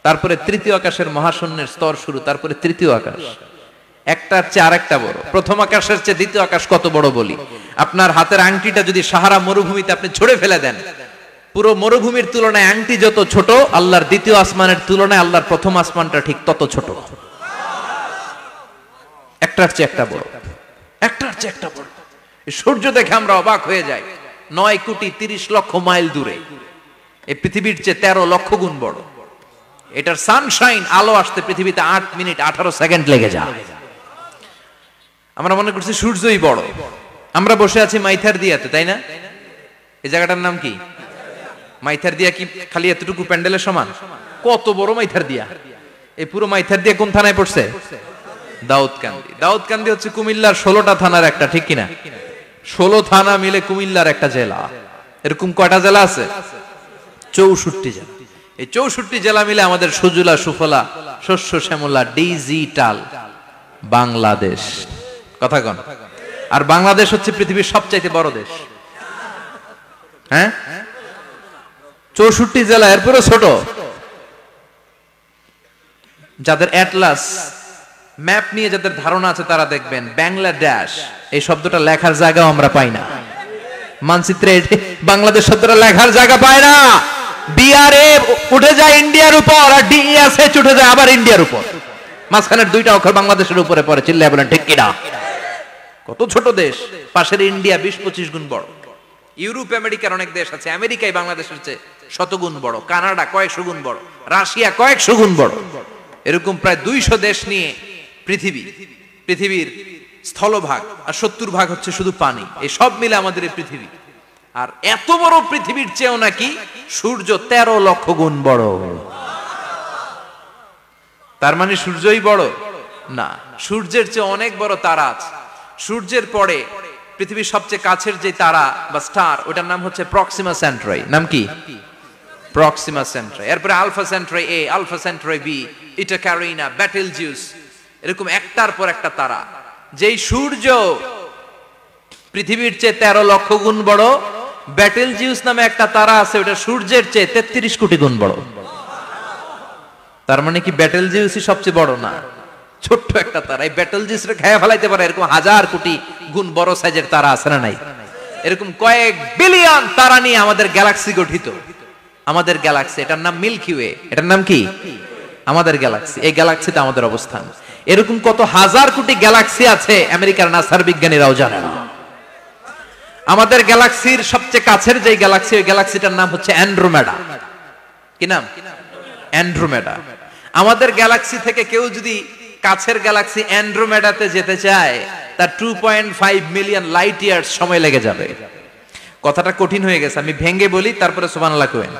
তারপরে তৃতীয় আকাশের মহাশূন্যের স্তর শুরু, তারপরে তৃতীয় আকাশ। একটার চেয়ে আরেকটা বড়। প্রথম আকাশের চেয়ে দ্বিতীয় আকাশ কত বড় বলি, আপনার হাতের আংটিটা যদি সাহারা মরুভূমিতে আপনি ছুঁড়ে ফেলে দেন, পুরো মরুভূমির তুলনায় আংটি যত ছোট, আল্লাহর দ্বিতীয় আসমানের তুলনায় আল্লাহর প্রথম আসমানটা ঠিক তত ছোট। একটার চেয়ে একটা বড়, একটার চেয়ে একটা বড়। সূর্য দেখে আমরা অবাক হয়ে যাই। 9,30,00,000 মাইল দূরে, এই পৃথিবীর চেয়ে 13 লক্ষ গুণ বড়। এটার সানশাইন, আলো আসতে পৃথিবীতে 8 মিনিট 18 সেকেন্ড লেগে যায়। আমরা মনে করছি সূর্যই বড়। আমরা বসে আছি মাইথার দিয়াতে, তাই না? এই জায়গাটার নাম কি? মাইথার দিয়া। কি খালি এতটুকু প্যান্ডেলের সমান? কত বড় মাইথার দিয়া! এই পুরো মাইথার দিয়া কোন থানায় পড়ছে? দাউদকান্দি। দাউদকান্দি হচ্ছে কুমিল্লার 16টা থানার একটা, ঠিক কিনা? 16 থানা মিলে কুমিল্লার একটা জেলা। এরকম কয়টা জেলা আছে? 64 জেলা। এই 64 জেলা মিলে আমাদের সুজলা সুফলা, শস্য শ্যামলা, ডিজিটাল বাংলাদেশ। কথা কন। আর বাংলাদেশ হচ্ছে পৃথিবীর সবচাইতে বড় দেশ। হ্যাঁ, 64 জেলা, এরপরে ছোট। যাদের অ্যাটলাস ম্যাপ নিয়ে যাদের ধারণা আছে, তারা দেখবেন বাংলাদেশ এই শব্দটা লেখার জায়গাও আমরা পাই না। মানচিত্রে বাংলাদেশ শব্দটা লেখার জায়গা পায় না। বিআরএ উঠে যায় ইন্ডিয়ার উপর, আর ডিএসএইচ উঠে যায় আবার ইন্ডিয়ার উপর। মাঝখানের 2টা অক্ষর বাংলাদেশের উপরে পড়ে। চিল্লায় বলেন ঠিক কিনা? কত ছোট দেশ। পাশের ইন্ডিয়া 20-25 গুণ বড়। ইউরোপ আমেরিকার অনেক দেশ আছে, আমেরিকায় বাংলাদেশের চেয়ে 100 গুণ বড়। কানাডা কয়েকশো গুণ বড়। রাশিয়া কয়েকশো গুণ বড়। এরকম প্রায় 200 দেশ নিয়ে পৃথিবীর স্থলভাগ, আর 70% হচ্ছে শুধু পানি। এই সব মিলে আমাদের এই পৃথিবী। আর এত বড় পৃথিবীর চেয়েও নাকি সূর্য 13 লক্ষ গুণ বড়। তার মানে সূর্যই বড় না, সূর্যের চেয়ে অনেক বড় তারা আছে। সূর্যের পরে পৃথিবীর সবচেয়ে কাছের যে তারা বা স্টার, ওটার নাম হচ্ছে প্রক্সিমা সেন্ট্রাই। নাম কি? প্রক্সিমা সেন্ট্রাই। এরপরে আলফা সেন্ট্রাই এ, আলফা সেন্ট্রাই বি, ইটা ক্যারিনা, বেটেলজিউস, এরকম একটার পর একটা তারা। যেই সূর্য পৃথিবীর চেয়ে 13 লক্ষ গুণ বড়। ব্যাটেলজিউস নামে একটা তারা আছে, ওটা সূর্যের চেয়ে 33 কোটি গুণ বড়। তার মানে কি ব্যাটেলজিউসই সবচেয়ে বড় না, ছোট্ট একটা তারা। এই ব্যাটেলজিউসরে খেয়ে ফেলাইতে পারে এরকম হাজার কোটি গুণ বড় সাইজের তারা আছে না নাই? এরকম কয়েক বিলিয়ন তারা নিয়ে আমাদের গ্যালাক্সি গঠিত। আমাদের গ্যালাক্সি, এটার নাম মিল্কি ওয়ে। এটার নাম কি? আমাদের গ্যালাক্সি। এই গ্যালাক্সিতে আমাদের অবস্থান। এরকম কত হাজার কোটি গ্যালাক্সি আছে আমেরিকার নাসার বিজ্ঞানীরাও জানে না। আমাদের গ্যালাক্সির সবচেয়ে কাছের যে গ্যালাক্সি, ওই গ্যালাক্সিটার নাম হচ্ছে অ্যান্ড্রোমেডা। কি নাম? অ্যান্ড্রোমেডা। আমাদের গ্যালাক্সি থেকে কেউ যদি কাছের গ্যালাক্সি অ্যান্ড্রোমেডাতে যেতে চায়, তার 2.5 মিলিয়ন লাইট ইয়ার্স সময় লেগে যাবে। কথাটা কঠিন হয়ে গেছে, আমি ভেঙে বলি, তারপরে সুবহানাল্লাহ কইেন।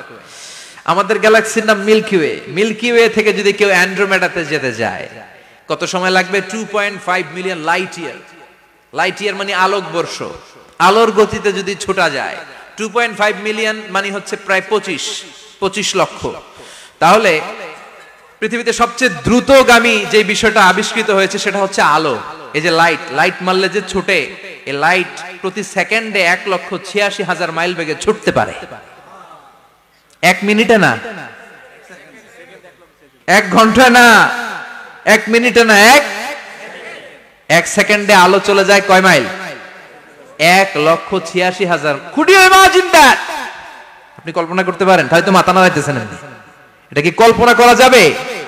আমাদের গ্যালাক্সির নাম মিল্কি ওয়ে। মিল্কি ওয়ে থেকে যদি কেউ অ্যান্ড্রোমেডাতে যেতে যায়, কত সময় লাগবে? 2.5 million light year. Light year মানে আলোক বর্ষ। আলোর গতিতে যদি ছোটা যায়, 2.5 মিলিয়ন মানে হচ্ছে প্রায় 25 লক্ষ। তাহলে পৃথিবীতে সবচেয়ে দ্রুতগামী যে বিষয়টা আবিষ্কৃত হয়েছে সেটা হচ্ছে আলো। এই যে লাইট মারলে যে ছোটে, এই লাইট প্রতি সেকেন্ডে 1,86,000 মাইল বেগে ছুটতে পারে। 1 মিনিটে না, 1 ঘন্টা না, 1 মিনিটে না, 1 সেকেন্ডে আলো চলে যায় কয় mile? 1,86,000। Could you imagine that? আপনি কল্পনা করতে পারেন? হয়তো মাথা নাড়াইতেছেন। এটা কি কল্পনা করা যাবে?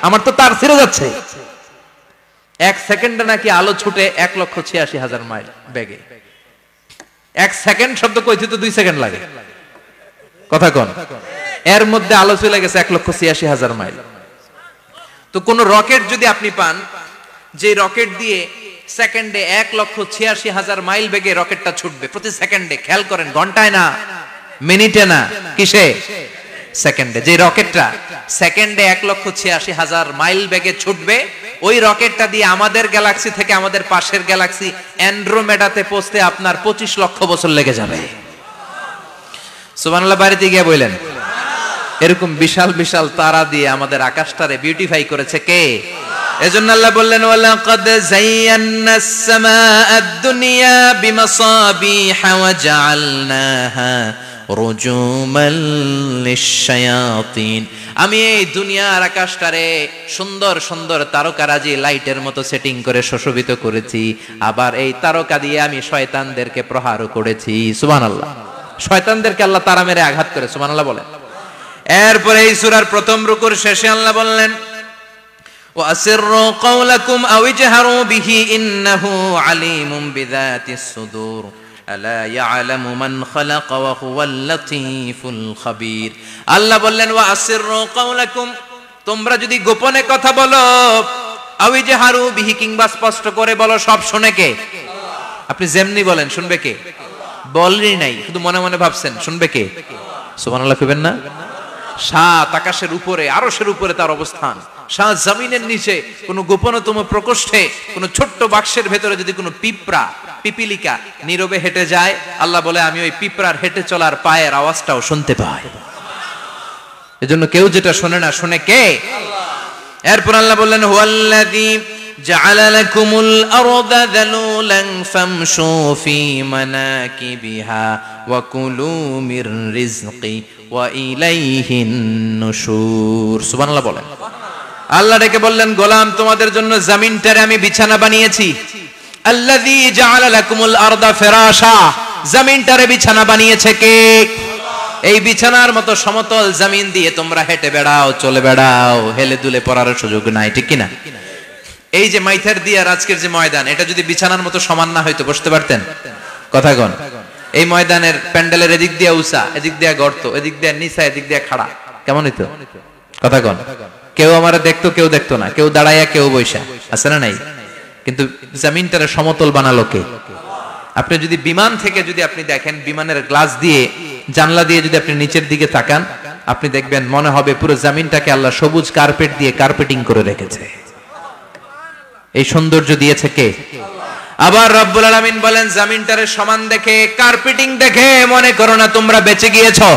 আমার তো তার ছিঁড়ে যাচ্ছে। 1 সেকেন্ডে নাকি আলো ছুটে 1,86,000 মাইল বেগে। 1 সেকেন্ড শব্দ কইতে তো 2 সেকেন্ড লাগে। কথা কোন? এর মধ্যে আলো চলে গেছে 1,86,000 মাইল। তো কোন রকেট যদি আপনি পান, যে রকেট দিয়ে সেকেন্ডে 1,86,000 মাইল বেগে রকেটটা ছুটবে প্রতি সেকেন্ডে, খেয়াল করেন, ঘন্টায় না, মিনিটে না, কিসে? সেকেন্ডে। যে রকেটটা সেকেন্ডে 1,86,000 মাইল বেগে ছুটবে, ওই রকেটটা দিয়ে আমাদের গ্যালাক্সি থেকে আমাদের পাশের গ্যালাক্সি অ্যান্ড্রোমেডাতে পৌঁছতে আপনার 25 লক্ষ বছর লেগে যাবে। সুবহানাল্লাহ বাড়িতে গিয়ে বললেন। এরকম বিশাল বিশাল তারা দিয়ে আমাদের আকাশটারে বিউটিফাই করেছে কে? এজন্য আল্লাহ বললেন, ওয়ালাকাদ যায়্যানাস সামাআদ দুনিয়া বিমাসাবিহা ওয়া জাআলনাহা রুজুমান লিশ-শায়াতিন। আমি এই দুনিয়ার আকাশটারে সুন্দর সুন্দর তারকারাজি লাইটের মতো সেটিং করে সুশোভিত করেছি। আবার এই তারকা দিয়ে আমি শয়তানদেরকে প্রহারও করেছি। সুবহানাল্লাহ। শয়তানদেরকে আল্লাহ তারা মেরে আঘাত করে। সুবহানাল্লাহ বলেন। এরপরে এই সূরার প্রথম রুকুর শেষে আল্লাহ বললেন, وَأَسِرُّوا قَوْلَكُمْ أَوْ اجْهَرُوا بِهِ إِنَّهُ عَلِيمٌ بِذَاتِ الصُّدُورِ أَلَا يَعْلَمُ مَنْ خَلَقَ وَهُوَ اللَّطِيفُ الْخَبِيرُ। আল্লাহ বললেন, وَأَسِرُّوا قَوْلَكُمْ, তোমরা যদি গোপনে কথা বলো, أَوْ اجْهَرُوا بِهِ, কিংবা স্পষ্ট করে বলো, সব শুনে কে? আপনি যেমনি বলেন শুনবে কে? বলেনই নাই, শুধু মনে মনে ভাবছেন, শুনবে কে? সুবহানাল্লাহ কইবেন না? সাত আকাশের উপরে, আরশের উপরে তার অবস্থান, সাত জমিনের নিচে কোন গোপনতম প্রকোষ্ঠে, কোন ছোট্ট বাক্সের ভেতরে যদি কোনো পিপিলিকা নীরবে হেঁটে যায়, আল্লাহ বলে আমি ওই পিঁপড়ার হেঁটে চলার পায়ের আওয়াজটাও শুনতে পাই। এজন্য কেউ যেটা শোনে না, শুনে কে? এরপর আল্লাহ বললেন, হুয়াল্লাযী জাআলা লাকুমুল আরদা যালুলান ফামশু ফি মানাকিবিহা ওয়া কুলু মির রিজকি ওয়া ইলাইহিন নুশুর। সুবহানাল্লাহ বলেন। আল্লাহ ডেকে বললেন, গোলাম, তোমাদের জন্য জমিনটারে আমি বিছানা বানিয়েছি। আল্লাযী জাআলা লাকুমুল আরদা ফিরাশা, জমিনটারে বিছানা বানিয়েছে কে? এই বিছানার মতো সমতল জমিন দিয়ে তোমরা হেঁটে বেড়াও, চলে বেড়াও, হেলে দুলে পড়ার সুযোগ নাই, ঠিক কি না? এই যে মাইথার দিয়ার আজকের যে ময়দান, এটা যদি বিছানার মতো সমান না হয়তো বসতে পারতেন? কথা কোন? এই ময়দানের প্যান্ডেলের এদিক দিয়ে উঁচা, এদিক দিয়ে গর্ত, এদিক দিয়ে নিচা, এদিক দিয়ে খাড়া, কেমন হইতো? কথা কোন? কেউ আমারে দেখতো, কেউ দেখতো না, কেউ দাঁড়াইয়া, কেউ বৈশা, আছে না নাই? কিন্তু জমিনটারে সমতল বানালো কে? আপনি যদি বিমান থেকে যদি আপনি দেখেন, বিমানের গ্লাস দিয়ে, জানলা দিয়ে যদি আপনি নিচের দিকে তাকান, আপনি দেখবেন মনে হবে পুরো জমিনটাকে আল্লাহ সবুজ কার্পেট দিয়ে কার্পেটিং করে রেখেছে। এই সৌন্দর্য দিয়েছে কে? আবার রব্বুল আলামিন বলেন, জমিনটারে সমান দেখে, কার্পেটিং দেখে মনে করো না তোমরা বেঁচে গিয়েছো।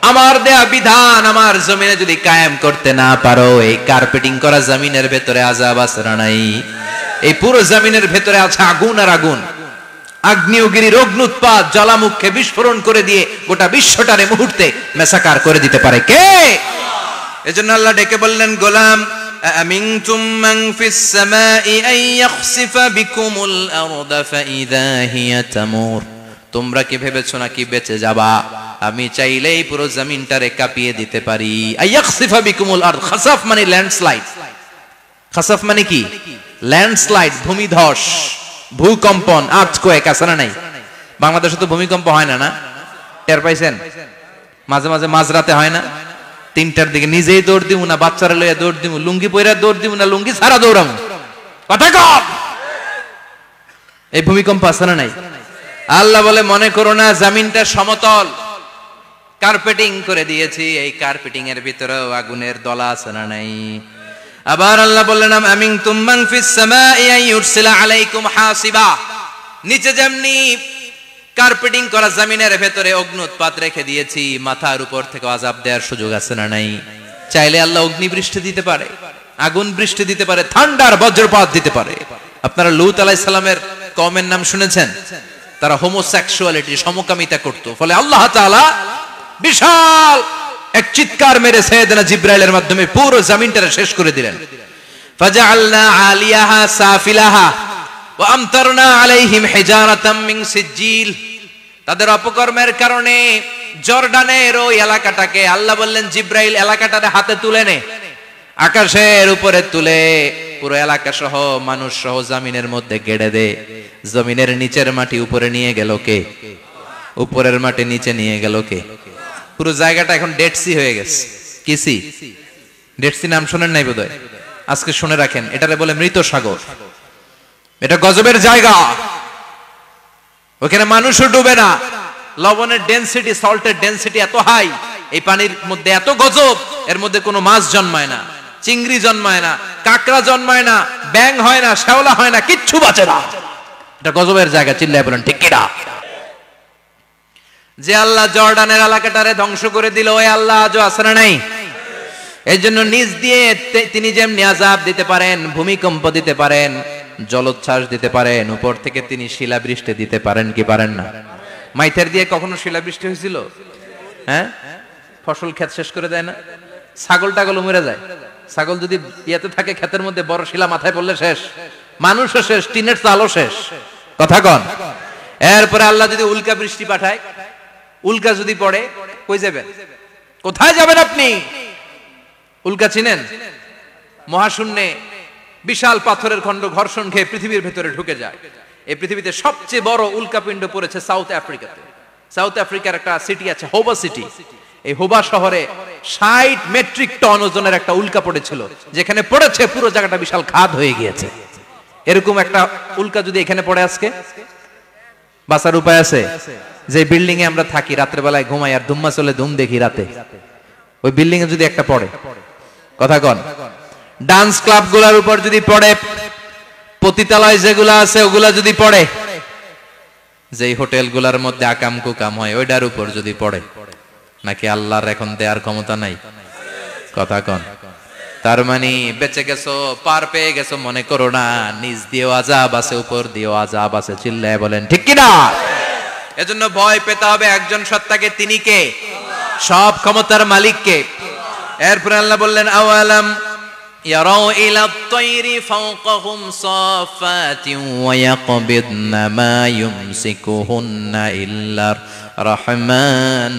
আমার দেয়া বিধান আমার জমিনে যদি কায়েম করতে না পারো, এই কার্পেটিং করা জমিনের ভেতরে আযাব আছে না নাই? এই পুরো জমিনের ভেতরে আছে আগুন আর আগুন। আগ্নেয়গিরির অগ্নুৎপাত জ্বালামুখে বিস্ফোরণ করে দিয়ে গোটা বিশ্বটারে মুহূর্তে মেসাকার করে দিতে পারে কে? এজন্য আল্লাহ ডেকে বললেন, গোলাম আমিনতুম মান ফিস সামাই আন ইয়াখসিফা বিকুমুল আরদা ফাইযা হিয়া তামুর। তোমরা কি ভেবেছো নাকি বেঁচে যাবা? আমি চাইলেই পুরো জমিনটারে কাঁপিয়ে দিতে পারি। আন ইয়াখসিফা বিকুমুল আরদ, খাসাফ মানে ল্যান্ডস্লাইড। খাসাফ মানে কি? ল্যান্ডস্লাইড, ভূমিধস, ভূকম্পন, আর্থকোয়েক আছে না নাই? বাংলাদেশে তো ভূমিকম্প হয় না, না টের পাইছেন? মাঝে মাঝে মাঝরাতে হয় না, 3টার দিকে নিজেই দৌড় দিব না বাচ্চারা লইয়া দৌড় দিব, লুঙ্গি পইরা দৌড় দিব না লুঙ্গি ছাড়া দৌড়াম, কথা কম। এই ভূমিকম্প আছে না নাই? আল্লাহ বলে মনে করো না জমিনটা সমতল, কার্পেটিং করে দিয়েছি, এই কার্পেটিং এর ভিতরেও আগুনের দলা আছে না নাই? আবার আল্লাহ বললেন আমিনতুম মান ফিস সামাই আন ইউরসিলা আলাইকুম হাসিবা। নিচে যেমনি কার্পেটিং করা জমিনের ভেতরে অগ্নুৎপাত রেখে দিয়েছি, মাথার উপর থেকে আযাব দেওয়ার সুযোগ আছে না নাই? চাইলে আল্লাহ অগ্নি বৃষ্টি দিতে পারে, আগুন বৃষ্টি দিতে পারে, থান্ডার বজ্রপাত দিতে পারে। আপনারা লূত আলাইহিস সালামের কওমের নাম শুনেছেন? তারা হোমোসেক্সুয়ালিটি, সমকামিতা করত। ফলে আল্লাহ তাআলা বিশাল এক চিৎকার মেরে সাইয়েদনা জিবরাইলের মাধ্যমে পুরো জমিনটারে শেষ করে দিলেন। ফাজআলনা আলিয়াহা সাফিলাহা ওয়া আমতারনা আলাইহিম হিজারাতাম মিন সিজিল। তাদের অপকর্মের কারণে জর্ডানের ওই এলাকাটাকে আল্লাহ বললেন জিবরাইল এলাকাটারে হাতে তুলে নে, আকাশের উপরে তুলে পুরো এলাকা সহ মানুষ সহ জমিনের মধ্যে গেড়ে দে। জমিনের নিচের মাটি উপরে নিয়ে গেল কে? উপরের মাটি নিচে নিয়ে গেল কে? পুরো জায়গাটা এখন ডেড সি হয়ে গেছে। কি সি? ডেড সি নাম শুনেন নাই বোধহয়? আজকে শুনে রাখেন, এটারে বলে মৃত সাগর। এটা গজবের জায়গা, ওখানে মানুষও ডুবে না। লবণের ডেনসিটি, সল্টের ডেনসিটি এত হাই, এই পানির মধ্যে এত গজব, এর মধ্যে কোনো মাছ জন্মায় না, চিংড়ি জন্মায় না, কাঁকড়া জন্মায় না, ব্যাং হয় না, শ্যাওলা হয় না, কিচ্ছু বাঁচে না। এটা গজবের জায়গা, চিল্লায় বলেন ঠিক কিনা? যে আল্লাহ জর্ডানের এলাকাটারে ধ্বংস করে দিল, ওই আল্লাহ আজও আছে না নাই? এই জন্য নিজ দিয়ে তিনি যেমনি আযাব দিতে পারেন, ভূমিকম্প দিতে পারেন, জলোচ্ছ্বাস দিতে পারেন, উপর থেকে তিনি শিলাবৃষ্টি দিতে পারেন কি পারেন না? মাইথের দিয়ে কখনো শিলাবৃষ্টি হয়েছিল? হ্যাঁ, ফসল ক্ষেত শেষ করে দেয় না? ছাগল টাগল মরে যায়। ছাগল যদি ইয়েতে থাকে ক্ষেতের মধ্যে, বড় শিলা মাথায় পড়লে শেষ, মানুষও শেষ, টিনের চালও শেষ, কথা কন। এরপরে আল্লাহ যদি উল্কা বৃষ্টি পাঠায়, উল্কা যদি পড়ে, কই যাবেন? কোথায় যাবেন আপনি? উল্কা চিনেন? মহাশূন্যে বিশাল পাথরের খণ্ড ঘর্ষণ খেয়ে পৃথিবীর ভেতরে ঢুকে যায়। এই পৃথিবীতে সবচেয়ে বড় উল্কাপিণ্ড পড়েছে সাউথ আফ্রিকাতে। সাউথ আফ্রিকার একটা সিটি আছে হোবা সিটি। এই হোবা শহরে 60 মেট্রিক টন ওজনের একটা উল্কা পড়েছিল, যেখানে পড়েছে পুরো জায়গাটা বিশাল খাদ হয়ে গিয়েছে। এরকম একটা উল্কা যদি এখানে পড়ে আজকে, বাঁচার উপায় আছে? যে বিল্ডিং এ আমরা থাকি, রাত্রে বেলায় ঘুমাই আর ধুম্মা চলে ধুম দেখি রাতে, ওই বিল্ডিং এ যদি একটা পড়ে, কথা কন। ডান্স ক্লাব গুলার উপর যদি পড়ে, পতিতালয় যেগুলা আছে ওগুলা যদি পড়ে, যেই হোটেল গুলার মধ্যে আকাম কুকাম হয় ওইটার উপর যদি পড়ে, নাকি আল্লাহর এখন দেয়ার ক্ষমতা নাই? কথা কন। তার মানে বেঁচে গেছো, পার পেয়ে গেছো মনে করো না, নিজ দিয়েও আযাব আছে, উপর দিয়েও আযাব আছে, চিল্লায় বলেন ঠিক কিনা? এজন্য ভয় পেতে হবে একজন সত্তাকে, তিনি কে? সব ক্ষমতার মালিক কে? এরপর আল্লাহ বললেন আওয়ালাম ইয়ারাউ ইলা আত-তায়রি ফাওকাহুম সাফাতিন ওয়া ইয়াকবিদনা মা ইউমসিকুহুন্না ইল্লার রাহমান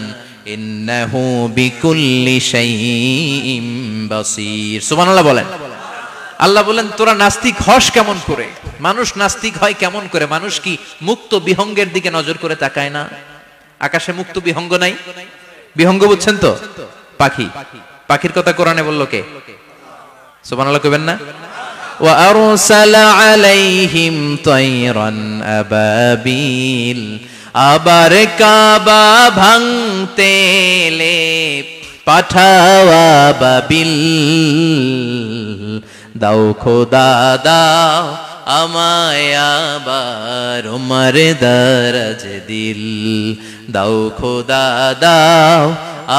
ইন্নাহু বিকুল্লি শাইইন বাসীর। সুবহানাল্লাহ বলেন। আল্লাহ বলেন তোরা নাস্তিক হস কেমন করে? মানুষ নাস্তিক হয় কেমন করে? মানুষ কি মুক্ত বিহঙ্গের দিকে নজর করে তাকায় না? আকাশে মুক্ত বিহঙ্গ নাই? বিহঙ্গ বুঝছেন তো? পাখি। পাখির কথা কোরআনে বললো কে? সুবহানাল্লাহ কইবেন না? ওয়া আরসালা আলাইহিম তায়রান আবাবিল। আবার কাবা ভাঙতে এলে পাঠাওয়া বাবিল। দাও খোদা দাও আমায় আবার উমর দরজ দিল। দাও খোদা দাও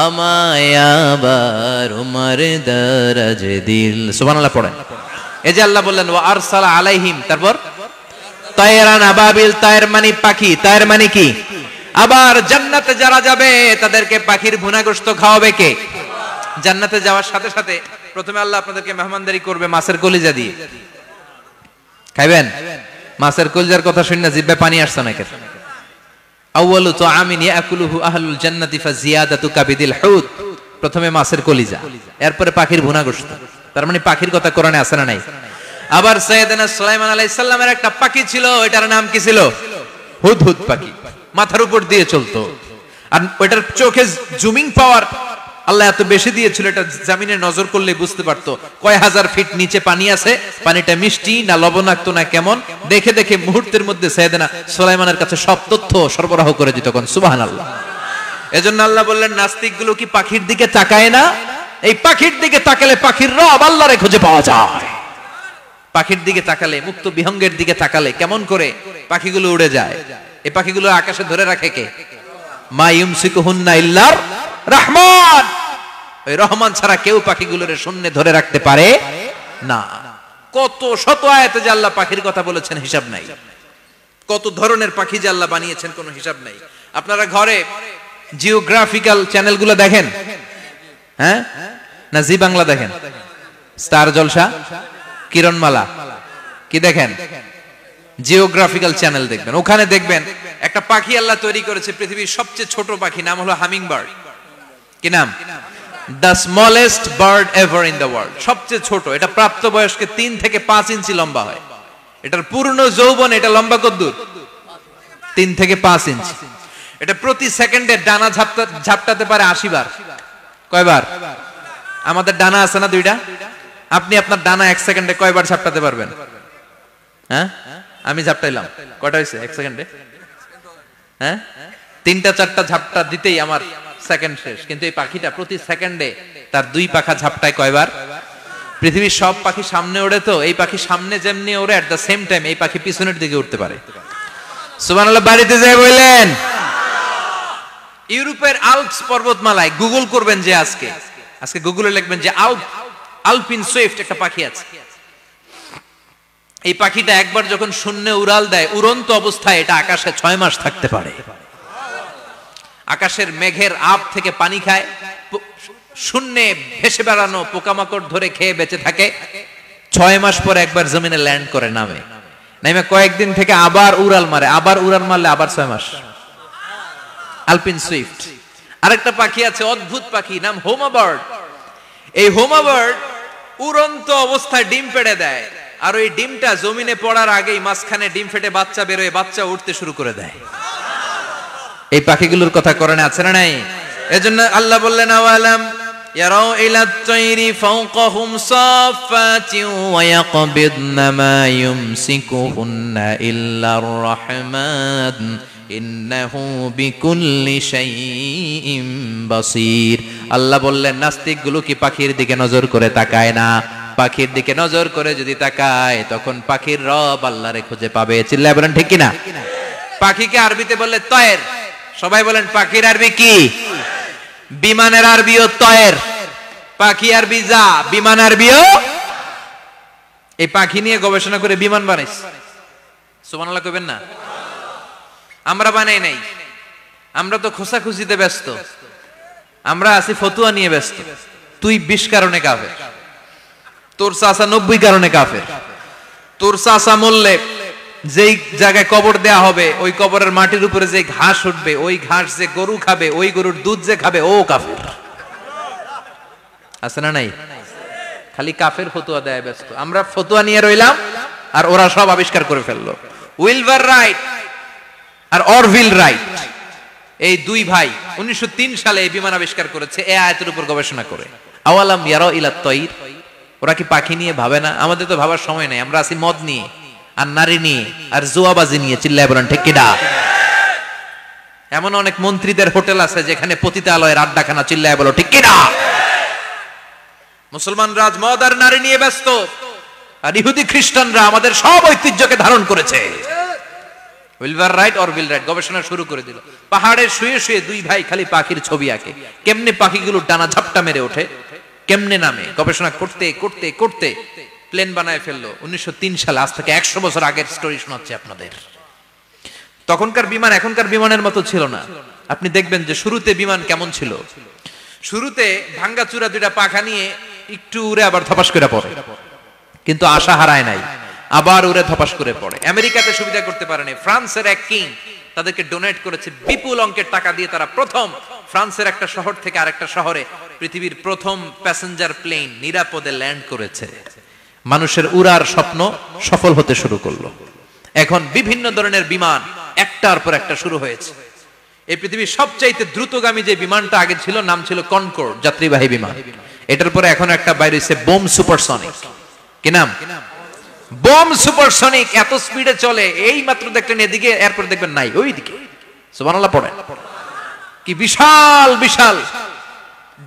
আমায় আবার উমর দরজ দিল। সুবহানাল্লাহ পড়েন। এই যে আল্লাহ বললেন ওয়া আরসালা আলাইহিম, তারপর তায়রান আবাবিল, তায়ের মানে পাখি, তায়ের মানে কি? আবার জান্নাতে যারা যাবে তাদেরকে পাখির ভুনা গোশত খাওয়াবে কে? জান্নাতে যাওয়ার সাথে সাথে প্রথমে আল্লাহ আপনাদেরকে মেহমানদারি করবে মাছের কলিজা দিয়ে। খাইবেন? মাছের কলিজার কথা শুনে জিহ্বায় পানি আসছে নাকি? আউয়ালু তুআমিন ইয়াকুলুহু আহলুল জান্নাতি ফাজিয়াদাতু কাবিদিল হুত। প্রথমে মাছের কলিজা, এরপরে পাখির ভুনা গোশত। তার মানে পাখির কথা কোরআনে আছে না নাই? আবার সাইয়েদনা সুলাইমান আলাইহিস সালামের একটা পাখি ছিল, এটার নাম কি ছিল? হুদহুদ পাখি। মাথার উপর দিয়ে চলতো, আর ওইটার চোখে জুমিং পাওয়ার আল্লাহ এত বেশি দিয়েছিল, এটা জমিনে নজর করলে বুঝতে পারতো কয় হাজার ফিট নিচে পানি আছে, পানিটা মিষ্টি না লবণাক্ত না কেমন, দেখে দেখে মুহূর্তের মধ্যে সাইয়েদনা সুলাইমানের কাছে সব তথ্য সরবরাহ করে দিত। কোন সুবহানাল্লাহ। এজন্য আল্লাহ বললেন নাস্তিকগুলো কি পাখির দিকে তাকায় না? এই পাখির দিকে তাকালে পাখির রব আল্লাহরে খুঁজে পাওয়া যায়। পাখির দিকে তাকালে, মুক্ত বিহঙ্গের দিকে তাকালে কেমন করে পাখিগুলো উড়ে যায়। এই পাখিগুলো আকাশে ধরে রাখে কে? মা ইউমসিকুহুন্না ইল্লার রহমান। ওই রহমান ছাড়া কেউ পাখিগুলোর শূন্যে ধরে রাখতে পারে না। কত শত আয়াতে যে আল্লাহ পাখির কথা বলেছেন হিসাব নাই, কত ধরনের পাখি যে আল্লাহ বানিয়েছেন কোনো হিসাব নাই। আপনারা ঘরে জিওগ্রাফিক্যাল চ্যানেলগুলো দেখেন? হ্যাঁ, না জি বাংলা দেখেন? স্টার জলসা, কিরণমালা, কি দেখেন? জিওগ্রাফিক্যাল চ্যানেল দেখবেন। ওখানে দেখবেন একটা পাখি আল্লাহ তৈরি করেছে, পৃথিবীর সবচেয়ে ছোট পাখি, নাম হলো হামিং বার্ড। কি নাম? The smallest bird ever in the world. সবচেয়ে ছোট, এটা প্রাপ্তবয়স্কে 3 থেকে 5 ইঞ্চি লম্বা হয়। এটার পূর্ণ যৌবন এটা লম্বা কতদূর? 3 থেকে 5 ইঞ্চি। এটা প্রতি সেকেন্ডে ডানা ঝাপটাতে পারে 80 বার। কয়বার? আমাদের ডানা আছে না 2টা, আপনি আপনার ডানা 1 সেকেন্ডে কয়বার ঝাপটাতে পারবেন? হ্যাঁ, আমি ঝাপটাইলাম, কয়টা হয়েছে 1 সেকেন্ডে? হ্যাঁ, 3টা 4টা ঝাপটা দিতেই আমার সেকেন্ড শেষ। কিন্তু এই পাখিটা প্রতি সেকেন্ডে তার 2 পাখা ঝাপটায় কয়বার? পৃথিবীর সব পাখি সামনে ওড়ে, তো এই পাখি সামনে যেমনি ওড়ে, এট দ্য সেম টাইম এই পাখি পিছনের দিকে উঠতে পারে। সুবহানাল্লাহ। বাড়িতে যায় বললেন। ইউরোপের আল্পস পর্বতমালায় গুগল করবেন যে আজকে গুগলে লিখবেন যে আলপিন সুইফট একটা পাখি আছে। এই পাখিটা একবার যখন শূন্যে উড়াল দেয়, উড়ন্ত অবস্থায় এটা আকাশে 6 মাস থাকতে পারে। আকাশের মেঘের আপ থেকে পানি খায়, শূন্যে ভেসে বেড়ানো পোকামাকড় ধরে খেয়ে বেঁচে থাকে। 6 মাস পর একবার জমিনে ল্যান্ড করে, নামে কয়েকদিন থেকে আবার উড়াল মারে, আবার উড়াল মারলে আবার 6 মাস। আলপিন সুইফট। আরেকটা পাখি আছে, অদ্ভুত পাখি, নাম হোমা বার্ড। এই হোমা বার্ড উড়ন্ত অবস্থায় ডিম পেড়ে দেয়, আর ওই ডিমটা জমিনে পড়ার আগেই মাঝখানে ডিম ফেটে বাচ্চা বেরোয়, বাচ্চা উঠতে শুরু করে দেয়। এই পাখিগুলোর কথা কোরআনে আছে না নাই? এজন্য আল্লাহ বললেন আওয়ালাম ইয়ারাউ ইলাত তায়রি ফাওকাহুম সাফাতিন ওয়া ইয়াকবিদনা মা ইউমসিকুহুন্না ইল্লার রাহমান ইন্নাহু বিকুল্লি শাইইন বাসীর। আল্লাহ বললেন নাস্তিকগুলো কি পাখির দিকে নজর করে তাকায় না? পাখির দিকে নজর করে যদি তাকায় তখন পাখির রব আল্লাহরে খুঁজে পাবে। চিল্লায় বলেন ঠিক কিনা? পাখিকে আরবিতে বললে তয়ের। সবাই বলেন পাখির আরবি কি? বিমানের আরবিও তয়ের। পাখি আরবি যা, বিমান আরবিও। এই পাখি নিয়ে গবেষণা করে বিমান বানাইছে। সুবহানাল্লাহ কইবেন না? আমরা বানাই নাই, আমরা তো খোঁচাখুচিতে ব্যস্ত, আমরা আছি ফতুয়া নিয়ে ব্যস্ত। তুই 20 কারণে কাফের, তোর চাচা 90 কারণে কাফের। তোর চাচা মরলে যেই জায়গায় কবর দেয়া হবে, ওই কবরের মাটির উপরে যে ঘাস উঠবে, ওই ঘাস যে গরু খাবে, ওই গরুর দুধ যে খাবে, ও কাফের। আছে না নাই? খালি কাফের ফতুয়া দেয় ব্যস্ত। আমরা ফতুয়া নিয়ে রইলাম, আর ওরা সব আবিষ্কার করে ফেললো। উইলবার রাইট আর অরভিল রাইট, এই 2 ভাই 1903 সালে এই বিমান আবিষ্কার করেছে এই আয়াতের উপর গবেষণা করে। আওয়ালাম ইয়ারাউ ইলাত তায়র। ওরা কি পাখি নিয়ে ভাবে না? আমাদের তো ভাবার সময় নাই, আমরা আছি মদ নিয়ে আর নারী নিয়ে আর জুয়াবাজি নিয়ে। চিল্লায় বলেন ঠিক কিনা? এমন অনেক মন্ত্রীদের হোটেল আছে যেখানে পতিতালয়ের আড্ডাখানা। চিল্লায় বলো ঠিক কিনা? মুসলমান রাজ মদ আর নারী নিয়ে ব্যস্ত, আর ইহুদি খ্রিস্টানরা আমাদের সব ঐতিহ্যকে ধারণ করেছে। উইলবার রাইট অরভিল রাইট গবেষণা শুরু করে দিল। পাহাড়ে শুয়ে শুয়ে 2 ভাই খালি পাখির ছবি আঁকে, কেমনে পাখিগুলো ডানা ঝাপটা মেরে ওঠে, কেমনে নামে। গবেষণা করতে করতে করতে প্লেন বানায় ফেললো 1903 সালে, আজ থেকে 100 বছর আগের স্টোরি শোনাচ্ছি আপনাদের। তখনকার বিমান এখনকার বিমানের মতো ছিল না। আপনি দেখবেন যে শুরুতে বিমান কেমন ছিল, শুরুতে ভাঙ্গা চূড়া দুইটা পাখা নিয়ে একটু উড়ে আবার ধপাস করে পড়ে, কিন্তু আশা হারায় নাই, আবার উড়ে ধপাস করে পড়ে। আমেরিকাতে সুবিধা করতে পারেনি, ফ্রান্সের এক কিং তাদেরকে ডোনেট করেছে বিপুল অঙ্কের টাকা দিয়ে, তারা প্রথম ফ্রান্সের একটা শহর থেকে আরেকটা শহরে পৃথিবীর প্রথম প্যাসেঞ্জার প্লেন নিরাপদে ল্যান্ড করেছে। মানুষের উড়ার স্বপ্ন সফল হতে শুরু করলো। এখন বিভিন্ন ধরনের বিমান একটার পর একটা শুরু হয়েছে। এই পৃথিবীর সবচাইতে দ্রুতগামী যে বিমানটা আগে ছিল নাম ছিল কনকর্ড, যাত্রীবাহী বিমান। এটার পরে এখন একটা বাইরে হচ্ছে বোম সুপারসনিক। কি নাম? Bomb supersonic. এত স্পিডে চলে, এই মাত্র দেখলেন এদিকে, এরপর দেখবেন নাই ওইদিকে। সুবহানাল্লাহ পড়েন। কি বিশাল বিশাল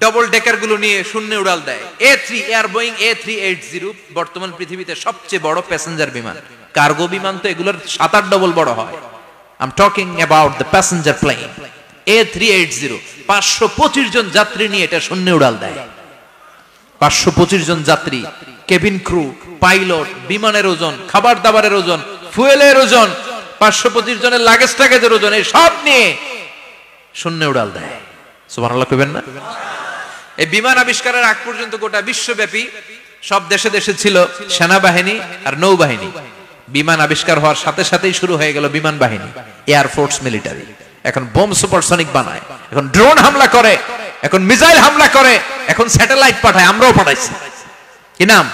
ডবল ডেকার গুলো নিয়ে শূন্যে উড়াল দেয়। A3 এয়ার বোয়িং A380 বর্তমান পৃথিবীতে সবচেয়ে বড় প্যাসেঞ্জার বিমান। কার্গো বিমান তো এগুলোর 7-8 ডবল বড় হয়। I'm talking about the passenger plane A380, 525 জন যাত্রী নিয়ে এটা শূন্যে উড়াল দেয়। 525 জন যাত্রী, কেবিন ক্রু, পাইলট, বিমানের ওজন, খাবার দাবারের ওজন, ফুয়েলের ওজন, 525 জনের লাগেজ টাগেজের ওজন, এই সব নিয়ে শূন্যে উড়াল দেয়। সুবহানাল্লাহ কইবেন না? এই বিমান আবিষ্কারের আগ পর্যন্ত গোটা বিশ্বব্যাপী সব দেশে দেশে ছিল সেনাবাহিনী আর নৌবাহিনী। বিমান আবিষ্কার হওয়ার সাথে সাথেই শুরু হয়ে গেল বিমান বাহিনী, এয়ার ফোর্স, মিলিটারি। এখন বোম সুপারসনিক বানায়, এখন ড্রোন হামলা করে, এখন মিসাইল হামলা করে, এখন স্যাটেলাইট পাঠায়। আমরাও পাঠাইছি। কি নাম?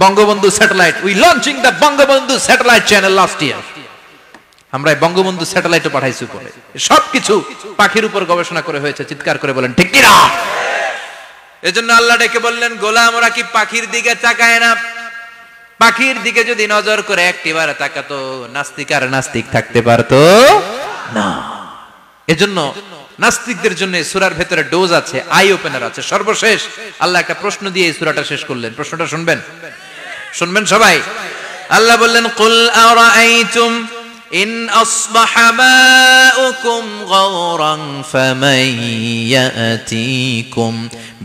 Bangabandhu satellite. We launching the Bangabandhu satellite channel last year. আমরা বঙ্গবন্ধু স্যাটেলাইটও পাঠাইছি উপরে। সবকিছু পাখির উপর গবেষণা করে হয়েছে। চিৎকার করে বলেন ঠিক কিনা? এজন্য আল্লাহ ডেকে বললেন, গোলাম ওরা কি পাখির দিকে তাকায় না? পাখির দিকে যদি নজর করে একটিবার তাকাতো, নাস্তিক আর নাস্তিক থাকতে পারতো না। এজন্য নাস্তিকদের জন্য সূরার ভেতরে ডোজ আছে, আই ওপেনার আছে। সর্বশেষ আল্লাহ একটা প্রশ্ন দিয়ে এই সূরাটা শেষ করলেন। প্রশ্নটা শুনবেন? শুনবেন সবাই? আল্লাহ বললেন, কুল আরাআইতুম ইন আসবাহা মাউকুম গাওরান ফামান ইয়াতিকুম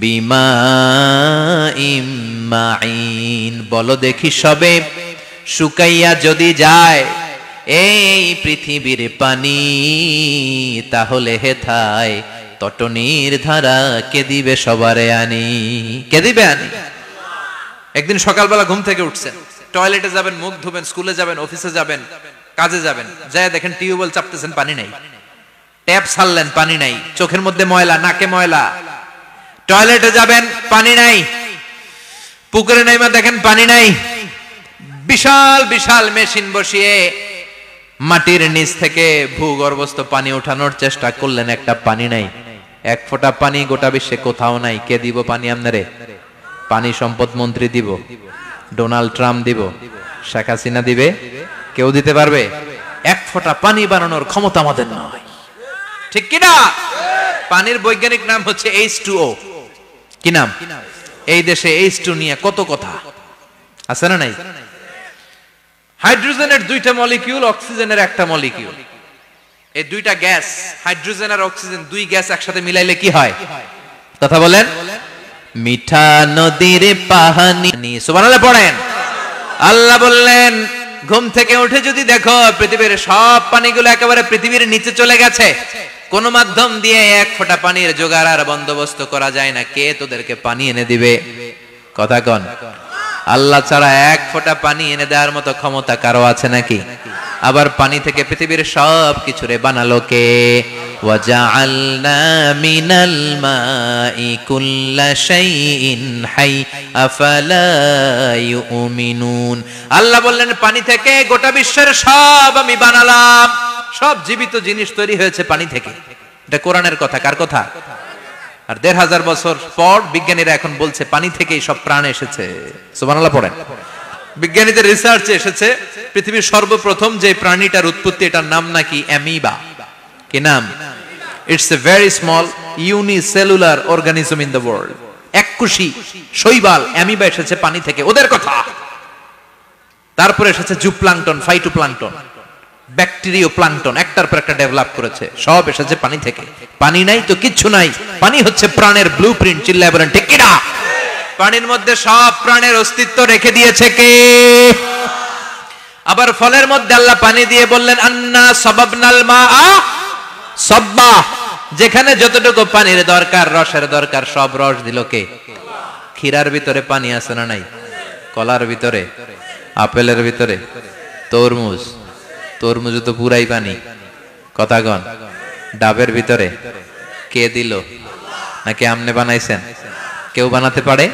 বিমাইম মাইন। বলো দেখি সবে, শুকাইয়া যদি যায় এই পৃথিবীর পানি, তাহলে হেথায় তটনির ধারা কে দিবে সবারে আনি? কে দিবে আনি? একদিন সকালবেলা ঘুম থেকে উঠছেন, টয়লেটে যাবেন, মুখ ধুবেন, স্কুলে যাবেন, অফিসে যাবেন, কাজে যাবেন, যায় দেখেন টিউবওয়েল চাপতেছেন, পানি নাই। ট্যাপ ছাড়লেন, পানি নাই। চোখের মধ্যে ময়লা, নাকে ময়লা। টয়লেটে যাবেন, পানি নাই। পুকুরে নাইমা দেখেন পানি নাই। বিশাল বিশাল মেশিন বসিয়ে মাটির নিচ থেকে ভূগর্ভস্থ পানি ওঠানোর চেষ্টা করলেন, একটা পানি নাই। এক ফোঁটা পানি গোটা বিশ্বে কোথাও নাই। কে দিব পানি আপনারে? পানি সম্পদ মন্ত্রী দিব, ডোনাল্ড ট্রাম্প দিব, শেখ হাসিনা দিবে? কেউ দিতে পারবে? এক ফোঁটা পানি বানানোর ক্ষমতা আমাদের নয়। ঠিক কিনা? পানির বৈজ্ঞানিক নাম হচ্ছে H2O। কি নাম? এই দেশে H2 নিয়ে কত কথা আছে না নাই? হাইড্রোজেনের দুইটা মলিকিউল, অক্সিজেনের একটা মলিকিউল। এই দুইটা গ্যাস, হাইড্রোজেন আর অক্সিজেন, দুই গ্যাস একসাথে মিলাইলে কি হয়? কথা বলেন। মিঠা নদীর পানি। সুবহানাল্লাহ পড়েন। আল্লাহ বললেন, ঘুম থেকে উঠে যদি দেখো পৃথিবীর সব পানিগুলো একেবারে পৃথিবীর নিচে চলে গেছে, কোন মাধ্যম দিয়ে এক ফোঁটা পানির জোগাড় আর বন্দোবস্ত করা যায় না, কে তোদেরকে পানি এনে দিবে? কথা কন। আল্লাহ ছাড়া এক ফোঁটা পানি এনে দেওয়ার মতো ক্ষমতা কারো আছে নাকি? আবার পানি থেকে পৃথিবীর সব কিছুরে বানালো কে? ওয়াজআলনা মিনাল মাই কুল্লা শাইইন হাই আফালা ইউমিনুন। আল্লাহ বললেন, পানি থেকে গোটা বিশ্বের সব আমি বানালাম। সব জীবিত জিনিস তৈরি হয়েছে পানি থেকে। এটা কোরআনের কথা। কার কথা? আর ১৫০০ বছর পর বিজ্ঞানীরা এখন বলছে পানি থেকেই সব প্রাণ এসেছে। সুবহানাল্লাহ পড়েন। বিজ্ঞানীদের রিসার্চে এসেছে পৃথিবীর সর্বপ্রথম যে প্রাণীটার উৎপত্তি, এটার নাম নাকি অ্যামিবা। কি নাম? It's a very small unicellular organism in the world. এককোষী শৈবাল অ্যামিবা এসেছে পানি থেকে, ওদের কথা। তারপরে এসেছে জুপ্লাঙ্কটন, ফাইটোপ্লাঙ্কটন, ব্যাকটেরিয়া প্লাঙ্কটন, একটার পর একটা ডেভেলপ করেছে। সব এসেছে পানি থেকে। পানি নাই তো কিচ্ছু নাই। পানি হচ্ছে প্রাণের ব্লুপ্রিন্ট। চিল্লায় বলেন ঠিক কিনা? পানির মধ্যে সব প্রাণের অস্তিত্ব রেখে দিয়েছে কে? আবার ফলের মধ্যে আল্লাহ পানি দিয়ে বললেন আন্না সাবাবনাল মাআ সাব্বা, যেখানে যতটুকু পানির দরকার, রসের দরকার, সব রস দিল কে? ক্ষীরার ভিতরে পানি আছে না নাই? কলার ভিতরে, আপেলের ভিতরে, তরমুজ, তরমুজ তো পুরাই পানি, কথাগণ। ডাবের ভিতরে কে দিল? নাকি আমনে বানাইছেন? কেউ বানাতে পারে?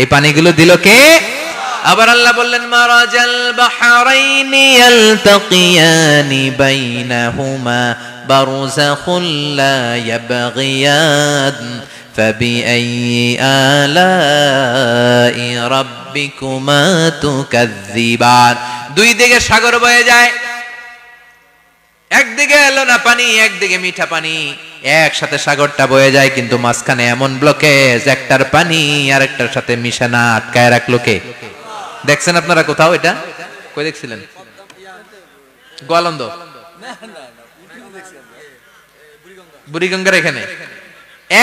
এই পানিগুলো দিল কে? আবার আল্লাহ বললেন মারাজাল বাহরাইনি ইয়ালতাকিয়ানি বাইনাহুমা বারযাখুল লা ইয়াবগিয়ান ফাবিআইয়ি আলাই রাব্বিকুমা তুকাযযিবান। দুই দিকে সাগর বয়ে যায়, একদিকে লোনা পানি, একদিকে মিঠা পানি, একসাথে সাগরটা বয়ে যায়, কিন্তু মাঝখানে এমন ব্লকেজ, একটার পানি আরেকটার সাথে মিশে না, আটকায় রাখলো কে? দেখছেন আপনারা কোথাও এটা? কই দেখছিলেন? গোয়ালন্দ, বুড়িগঙ্গার এখানে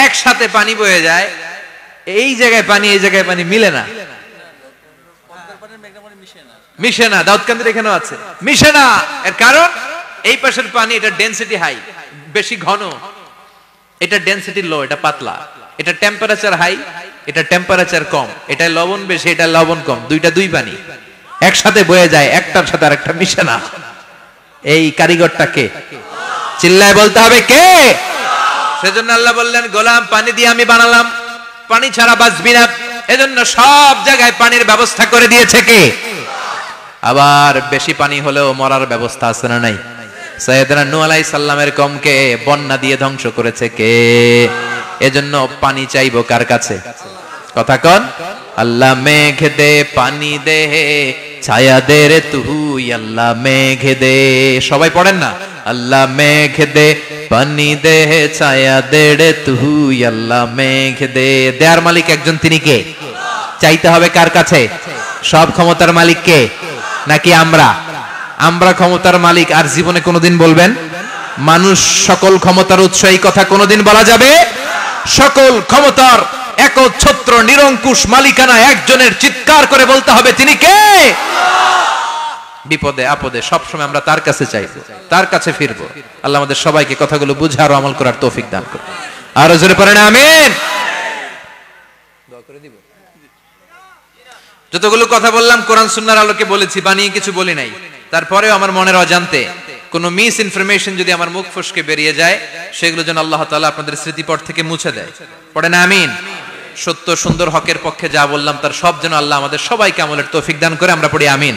একসাথে পানি বয়ে যায়, এই জায়গায় পানি এই জায়গায় পানি মিলে না, মিশে না। দাউদকান্দির এখানেও আছে, মিশে না। এর কারণ এই পাশের পানি, এটা ডেনসিটি হাই, বেশি ঘন, এটা ডেনসিটি লো, এটা পাতলা, এটা টেম্পারেচার হাই, এটা টেম্পারেচার কম, এটা লবণ বেশি, এটা লবণ কম, দুইটা দুই পানি একসাথে বয়ে যায়, একটার সাথে আরেকটা মিশে না। এই কারিগরটা কে? চিল্লায় বলতে হবে কে? সেজন্য আল্লাহ বললেন গোলাম পানি দিয়ে আমি বানালাম, পানি ছাড়া বাঁচবি না, এজন্য সব জায়গায় পানির ব্যবস্থা করে দিয়েছে কে? আবার বেশি পানি হলেও মরার ব্যবস্থা আছে না নাই? সাইয়েদনা নূহ আলাইহিস সালামের কওমকে বন্যা দিয়ে ধ্বংস করেছে কে? এজন্য পানি চাইবো কার কাছে? কথা কন। আল্লাহ মেঘ দে পানি দে ছায়া দে রে তুই, আল্লাহ মেঘ দে। সবাই পড়েন না? আল্লাহ মেঘ দে পানি দে ছায়া দে রে তুই, আল্লাহ মেঘ দে। দেয়ার মালিক একজন, তিনি কে? চাইতে হবে কার কাছে? সব ক্ষমতার মালিক কে? নাকি আমরা? আমরা ক্ষমতার মালিক। আর জীবনে কোনোদিন বলবেন মানুষ সকল ক্ষমতার উৎস, এই কথা কোনোদিন বলা যাবে? সকল ক্ষমতার একচ্ছত্র নিরঙ্কুশ মালিকানা একজনের, চিৎকার করে বলতে হবে তিনি কে? বিপদে আপদে সবসময় আমরা তার কাছে চাইবো, তার কাছে ফিরবো। আল্লাহ আমাদের সবাইকে কথাগুলো বুঝার ও আমল করার তৌফিক দান করুন। আরো জোরে পড়েন আমিন। দোয়া করে দিব। যতগুলো কথা বললাম কোরআন সুন্নাহর আলোকে বলেছি, বানিয়ে কিছু বলি নাই। তারপরেও আমার মনের অজান্তে কোনো মিস ইনফরমেশন যদি আমার মুখ ফসকে বেরিয়ে যায়, সেগুলো যেন আল্লাহ তাআলা আপনাদের স্মৃতিপট থেকে মুছে দেয়। পড়েন আমিন। সত্য সুন্দর হকের পক্ষে যা বললাম তার সব যেন আল্লাহ আমাদের সবাইকে আমলের তৌফিক দান করে। আমরা পড়ি আমিন।